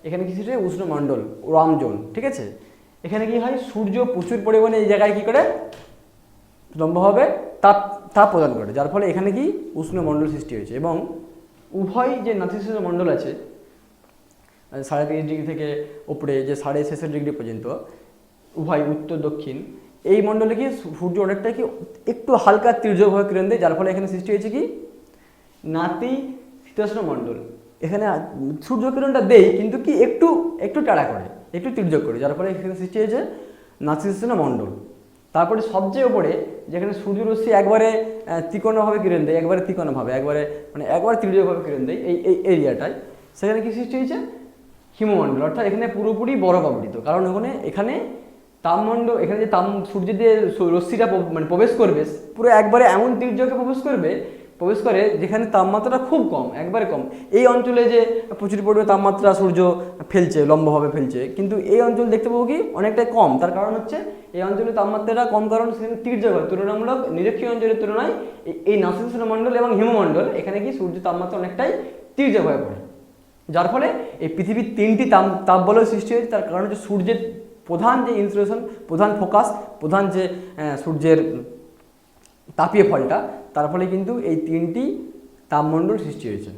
এখানে কি সৃষ্টি হয়েছে উষ্ণমণ্ডল ওয়ার্ম জোন। ঠিক আছে, এখানে কি হয় সূর্য প্রচুর পরিমাণে এই জায়গায় কি করে লম্বাভাবে তাপ তাপ প্রদান করে, যার ফলে এখানে কি উষ্ণমণ্ডল সৃষ্টি হয়েছে। এবং উভয় যে নাতিশীতোষ্ণ মণ্ডল আছে 23.5 ডিগ্রি থেকে উপরে যে 66 ডিগ্রি পর্যন্ত উভয় উত্তর দক্ষিণ, এই মণ্ডলে কি সূর্য অনেকটা কি একটু হালকা তীর্যকভাবে কিরণ দেয়, যার ফলে এখানে সৃষ্টি হয়েছে কি নাতিশীতোষ্ণ মণ্ডল। এখানে সূর্য কিরণটা দেয় কিন্তু কি একটু একটু টাড়া করে, একটু তীর্যক করে, যার ফলে এখানে সৃষ্টি হয়েছে নাতিশীতোষ্ণ মণ্ডল। তারপরে সবচেয়ে উপরে যেখানে সূর্যরশ্মি একবারে ত্রিকোণভাবে কিরণ দেয়, একবারে ত্রিকোণভাবে একবারে মানে একবার তীর্যকভাবে কিরণ দেয় এই এই এরিয়াটায়, সেখানে কি সৃষ্টি হয়েছে হিমমণ্ডল, অর্থাৎ এখানে পুরোপুরি বরফ আবৃত। কারণ এখানে তাপমণ্ডল, এখানে যে সূর্যের যে রশ্মিটা মানে প্রবেশ করবে পুরো একবারে এমন তীর্যকে প্রবেশ করে যেখানে তাপমাত্রা খুব কম, একবারে কম। এই অঞ্চলে যে প্রচুর পরিমাণে তাপমাত্রা সূর্য ফেলছে লম্বাভাবে ফেলছে, কিন্তু এই অঞ্চল দেখতে পাবো কি অনেকটাই কম। তার কারণ হচ্ছে এই অঞ্চলে তাপমাত্রাটা কম, কারণ সেখানে তীর্যক তুলনামূলক নিরক্ষীয় অঞ্চলের তুলনায় এই নাতিশীতোষ্ণ মণ্ডল এবং হিমমণ্ডল এখানে কি সূর্য তাপমাত্রা অনেকটাই তীর্যক হয়ে পড়ে, যার ফলে এই পৃথিবীর 3টি তাপ বলয় সৃষ্টি হয়েছে। তার কারণ হচ্ছে সূর্যের প্রধান যে ইনসুলেশন, প্রধান ফোকাস, প্রধান যে সূর্যের তাপীয় ফলটা, তার ফলে কিন্তু এই 3টি তাপমণ্ডল সৃষ্টি হয়েছে।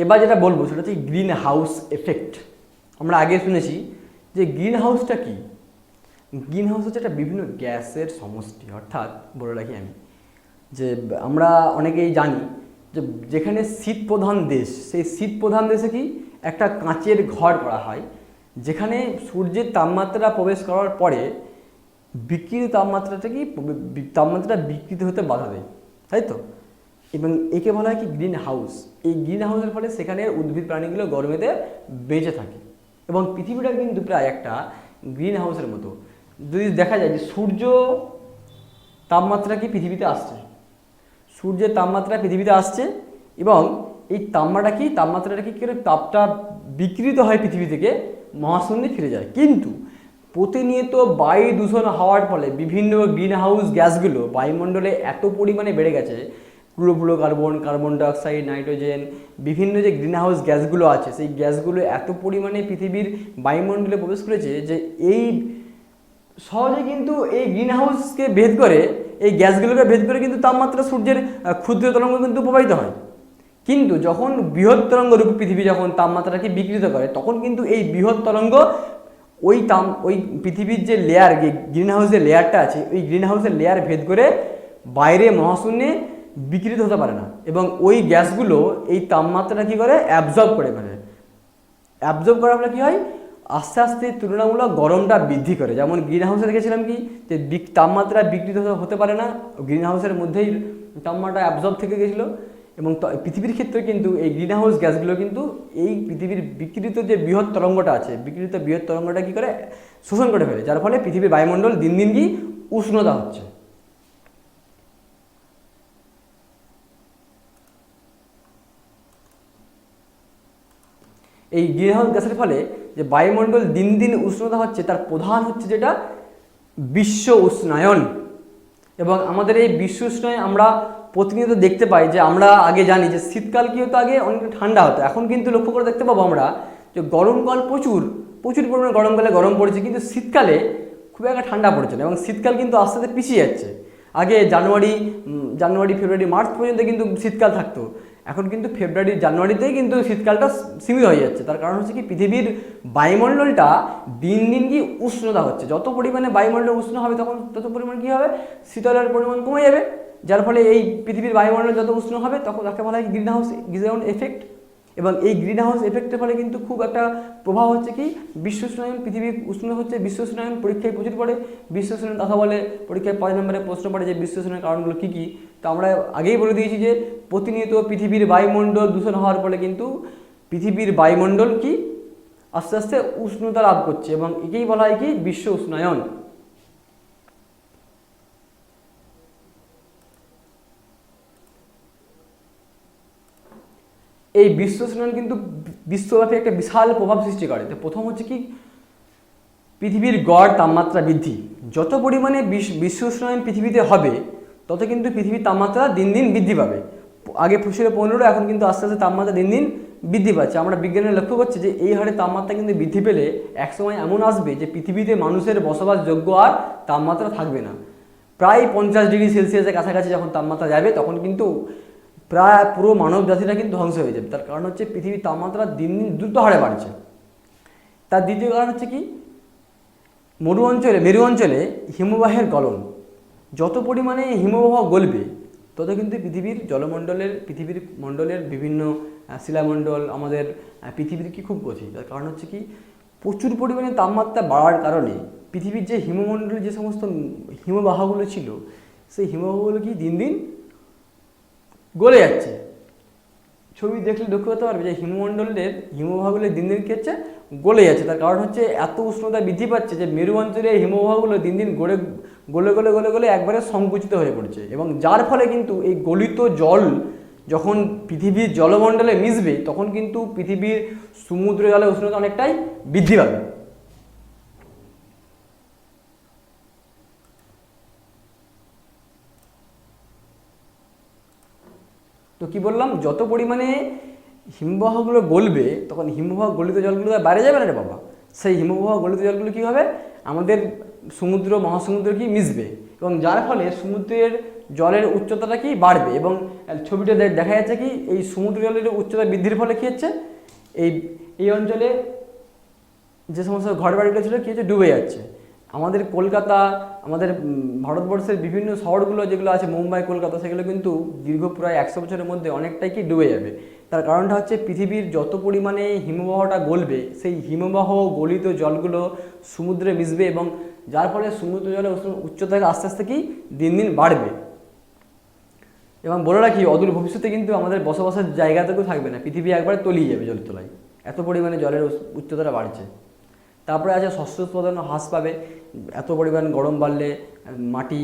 এবার যেটা বলবো সেটা হচ্ছে গ্রিন হাউস এফেক্ট। আমরা আগে শুনেছি যে গ্রিন হাউসটা কি, গ্রিন হাউস হচ্ছে একটা বিভিন্ন গ্যাসের সমষ্টি। অর্থাৎ বলে রাখি আমি যে আমরা অনেকেই জানি যে যেখানে শীত প্রধান দেশ, সেই শীত প্রধান দেশে কি একটা কাঁচের ঘর করা হয়, যেখানে সূর্যের তাপমাত্রা প্রবেশ করার পরে বিকৃত তাপমাত্রাটা কি তাপমাত্রা বিকৃত হতে বাধা দেয়, তাই তো। এবং একে বলা হয় কি গ্রিন হাউস। এই গ্রিন হাউসের ফলে সেখানে উদ্ভিদ প্রাণীগুলো গরমেতে বেঁচে থাকে। এবং পৃথিবীটা কিন্তু প্রায় একটা গ্রিন হাউসের মতো। যদি দেখা যায় যে সূর্য তাপমাত্রা কি পৃথিবীতে আসছে, সূর্যের তাপমাত্রা পৃথিবীতে আসছে এবং এই তাপমাত্রাটা কি করে তাপটা বিকৃত হয় পৃথিবী থেকে মহাশূন্যে ফিরে যায়। কিন্তু প্রতিনিয়ত বায়ু দূষণ হওয়ার ফলে বিভিন্ন গ্রিন হাউস গ্যাসগুলো বায়ুমণ্ডলে এত পরিমাণে বেড়ে গেছে, ক্লোরোফ্লোরোকার্বন, কার্বন ডাইঅক্সাইড, নাইট্রোজেন, বিভিন্ন যে গ্রিন হাউস গ্যাসগুলো আছে সেই গ্যাসগুলো এত পরিমাণে পৃথিবীর বায়ুমণ্ডলে প্রবেশ করেছে যে এই সহজে কিন্তু এই গ্রিন হাউসকে ভেদ করে, এই গ্যাসগুলোকে ভেদ করে কিন্তু তাপমাত্রা সূর্যের ক্ষুদ্র তরঙ্গ কিন্তু প্রবাহিত হয়। কিন্তু যখন বৃহৎ তরঙ্গ রূপে পৃথিবী যখন তাপমাত্রাকে বিকৃত করে, তখন কিন্তু এই বৃহৎ তরঙ্গ ওই পৃথিবীর যে লেয়ার, গ্রিন হাউসের লেয়ারটা আছে, ওই গ্রিন হাউসের লেয়ার ভেদ করে বাইরে মহাশূন্যে বিকৃত হতে পারে না এবং ওই গ্যাসগুলো এই তাপমাত্রাটা কী করে অ্যাবজর্ব করে ফেলে। অ্যাবজর্ব করার ফলে কী হয়, আস্তে আস্তে তুলনামূলক গরমটা বৃদ্ধি করে। যেমন গ্রিন হাউসে দেখেছিলাম কি যে তাপমাত্রা বিকৃত হতে পারে না, গ্রিন হাউসের মধ্যেই তাপমাত্রা অ্যাবজর্ব থেকে গেছিলো। এবং পৃথিবীর ক্ষেত্রে কিন্তু এই গ্রিন হাউস গ্যাসগুলো কিন্তু এই পৃথিবীর বিকৃত যে বৃহৎ তরঙ্গটা আছে, বিকৃত বৃহৎ তরঙ্গটা কী করে শোষণ করে ফেলে, যার ফলে পৃথিবীর বায়ুমণ্ডল দিন দিন কি উষ্ণতা হচ্ছে। এই গ্রিন হাউস গ্যাসের ফলে যে বায়ুমণ্ডল দিন দিন উষ্ণতা হচ্ছে, তার প্রধান হচ্ছে যেটা বিশ্ব উষ্ণায়ন। এবং আমাদের এই বিশ্ব উষ্ণায়ন আমরা প্রতিনিয়ত দেখতে পাই যে আমরা আগে জানি যে শীতকাল কি হতো, আগে অনেকটা ঠান্ডা হতো। এখন কিন্তু লক্ষ্য করে দেখতে পাবো আমরা যে গরমকাল প্রচুর পরিমাণে গরমকালে গরম পড়েছে, কিন্তু শীতকালে খুব একটা ঠান্ডা পড়ছে না এবং শীতকাল কিন্তু আস্তে আস্তে পিছিয়ে যাচ্ছে। আগে জানুয়ারি, ফেব্রুয়ারি, মার্চ পর্যন্ত কিন্তু শীতকাল থাকতো, এখন কিন্তু জানুয়ারিতেই কিন্তু শীতকালটা সীমিত হয়ে যাচ্ছে। তার কারণ হচ্ছে কি পৃথিবীর বায়ুমণ্ডলটা দিন দিন কি উষ্ণতা হচ্ছে। যত পরিমাণে বায়ুমণ্ডল উষ্ণ হবে তখন তত পরিমাণ কী হবে, শীতলের পরিমাণ কমে যাবে, যার ফলে এই পৃথিবীর বায়ুমণ্ডল যত উষ্ণ হবে তখন তাকে বলা হয় গ্রিন হাউস এফেক্ট। এবং এই গ্রিন হাউস এফেক্টের ফলে কিন্তু খুব একটা প্রভাব হচ্ছে কি বিশ্ব উষ্ণায়ন, পৃথিবী উষ্ণ হচ্ছে। বিশ্ব উষ্ণায়ন পরীক্ষায় প্রচুর পড়ে, বিশ্ব উষ্ণায়ন কথা বলে পরীক্ষায় 5 নম্বরে প্রশ্ন পড়ে যে বিশ্ব উষ্ণায়নের কারণগুলো কী কী। তো আমরা আগেই বলে দিয়েছি যে প্রতিনিয়ত পৃথিবীর বায়ুমণ্ডল দূষণ হওয়ার ফলে কিন্তু পৃথিবীর বায়ুমণ্ডল কি আস্তে আস্তে উষ্ণতা লাভ করছে এবং একেই বলা হয় কি বিশ্ব উষ্ণায়ন। এই বিশ্ব উষ্ণায়ন কিন্তু বিশ্বব্যাপী একটা বিশাল প্রভাব সৃষ্টি করে। তো প্রথম হচ্ছে কি পৃথিবীর গড় তাপমাত্রা বৃদ্ধি। যত পরিমাণে বিশ্ব উষ্ণায়ন পৃথিবীতে হবে তত কিন্তু পৃথিবীর তাপমাত্রা দিন দিন বৃদ্ধি পাবে। আগে ছিল 15, এখন কিন্তু আস্তে আস্তে তাপমাত্রা দিন দিন বৃদ্ধি পাচ্ছে। আমরা বিজ্ঞানীরা লক্ষ্য করছি যে এই হারে তাপমাত্রা কিন্তু বৃদ্ধি পেলে একসময় এমন আসবে যে পৃথিবীতে মানুষের বসবাসযোগ্য আর তাপমাত্রা থাকবে না। প্রায় 50 ডিগ্রি সেলসিয়াসের কাছাকাছি যখন তাপমাত্রা যাবে তখন কিন্তু প্রায় পুরো মানব জাতিটা কিন্তু ধ্বংস হয়ে যাবে। তার কারণ হচ্ছে পৃথিবীর তাপমাত্রা দিন দিন দ্রুত হারে বাড়ছে। তার দ্বিতীয় কারণ হচ্ছে কি মেরু অঞ্চলে হিমবাহের গলন। যত পরিমাণে হিমবাহ গলবে তত কিন্তু পৃথিবীর মণ্ডলের বিভিন্ন শিলামণ্ডল আমাদের পৃথিবীর কি খুব গতি। তার কারণ হচ্ছে কি প্রচুর পরিমাণে তাপমাত্রা বাড়ার কারণে পৃথিবীর যে হিমমণ্ডলে যে সমস্ত হিমবাহগুলো ছিল সেই হিমবাহগুলো কি দিন দিন গলে যাচ্ছে। ছবি দেখলে লক্ষ্য করতে পারবে যে হিমবাহগুলো দিন দিন কী হচ্ছে গলে যাচ্ছে। তার কারণ হচ্ছে এত উষ্ণতা বৃদ্ধি পাচ্ছে যে মেরু অঞ্চলের হিমবাহগুলো দিন দিন গলে একবারে সংকুচিত হয়ে পড়ছে এবং যার ফলে কিন্তু এই গলিত জল যখন পৃথিবীর জলমণ্ডলে মিশবে তখন কিন্তু পৃথিবীর সমুদ্র জলের উষ্ণতা অনেকটাই বৃদ্ধি পাবে। তো কি বললাম, যত পরিমাণে হিমবাহগুলো গলবে তখন হিমবাহ গলিত জলগুলো বাইরে যাবে না রে বাবা, সেই হিমবাহ গলিত জলগুলো কী হবে আমাদের মহাসমুদ্র কি মিশবে এবং যার ফলে সমুদ্রের জলের উচ্চতাটা কি বাড়বে এবং ছবিটা দেখা যাচ্ছে কি এই সমুদ্র জলের উচ্চতা বৃদ্ধির ফলে কী হচ্ছে এই অঞ্চলে যে সমস্ত ঘরবাড়িগুলো ছিল কী হচ্ছে ডুবে যাচ্ছে। আমাদের কলকাতা, আমাদের ভারতবর্ষের বিভিন্ন শহরগুলো যেগুলো আছে মুম্বাই, কলকাতা, সেগুলো কিন্তু দীর্ঘ প্রায় 100 বছরের মধ্যে অনেকটাই কি ডুবে যাবে। তার কারণটা হচ্ছে পৃথিবীর যত পরিমাণে হিমবাহটা গলবে সেই হিমবাহ গলিত জলগুলো সমুদ্রে মিশবে এবং যার ফলে সমুদ্র জলের উচ্চতা আস্তে আস্তে কি দিন দিন বাড়বে। এবং বলে রাখি অদূর ভবিষ্যতে কিন্তু আমাদের বসবাসের জায়গাতেও থাকবে না, পৃথিবী একবারে তলিয়ে যাবে জলের তলায়, এত পরিমাণে জলের উচ্চতাটা বাড়ছে। তারপরে আছে শস্য উৎপাদন হ্রাস পাবে, এত পরিমাণ গরম বাড়লে মাটি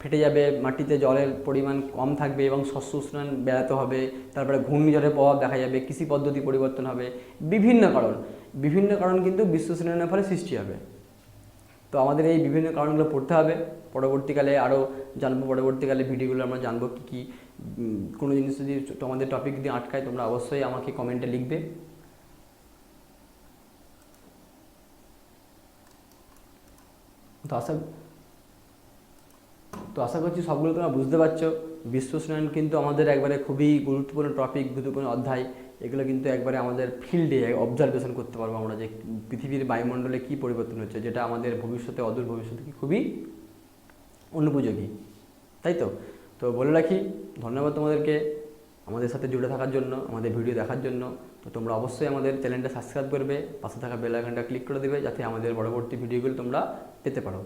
ফেটে যাবে, মাটিতে জলের পরিমাণ কম থাকবে এবং শস্য উষ্ণায়ন ব্যাহত হবে, তারপরে ঘূর্ণিঝড়ের প্রভাব দেখা যাবে, কৃষি পদ্ধতি পরিবর্তন হবে, বিভিন্ন কারণ কিন্তু বিশ্ব উষ্ণায়নের ফলে সৃষ্টি হবে। তো আমাদের এই বিভিন্ন কারণগুলো পড়তে হবে, পরবর্তীকালে আরও জানবো, পরবর্তীকালে ভিডিওগুলো আমরা জানবো কী কী। কোনো জিনিস যদি তোমাদের টপিক দিয়ে আটকায় তোমরা অবশ্যই আমাকে কমেন্টে লিখবে। তো আশা করছি সবগুলো তোমরা বুঝতে পারছো। বিশ্ব উষ্ণায়ন কিন্তু আমাদের একবারে খুবই গুরুত্বপূর্ণ টপিক, গুরুত্বপূর্ণ অধ্যায়। এগুলো কিন্তু একবারে আমাদের ফিল্ডে অবজারভেশন করতে পারবো আমরা যে পৃথিবীর বায়ুমণ্ডলে কী পরিবর্তন হচ্ছে, যেটা আমাদের ভবিষ্যতে, অদূর ভবিষ্যতে খুবই অনুপযোগী, তাই তো। তো বলে রাখি, ধন্যবাদ তোমাদেরকে আমাদের সাথে জুড়ে থাকার জন্য, আমাদের ভিডিও দেখার জন্য। তো তোমরা অবশ্যই আমাদের চ্যানেলটা সাবস্ক্রাইব করবে, পাশে থাকা বেল আইকনটা ক্লিক করে দেবে, যাতে আমাদের পরবর্তী ভিডিওগুলো তোমরা পেতে পারো।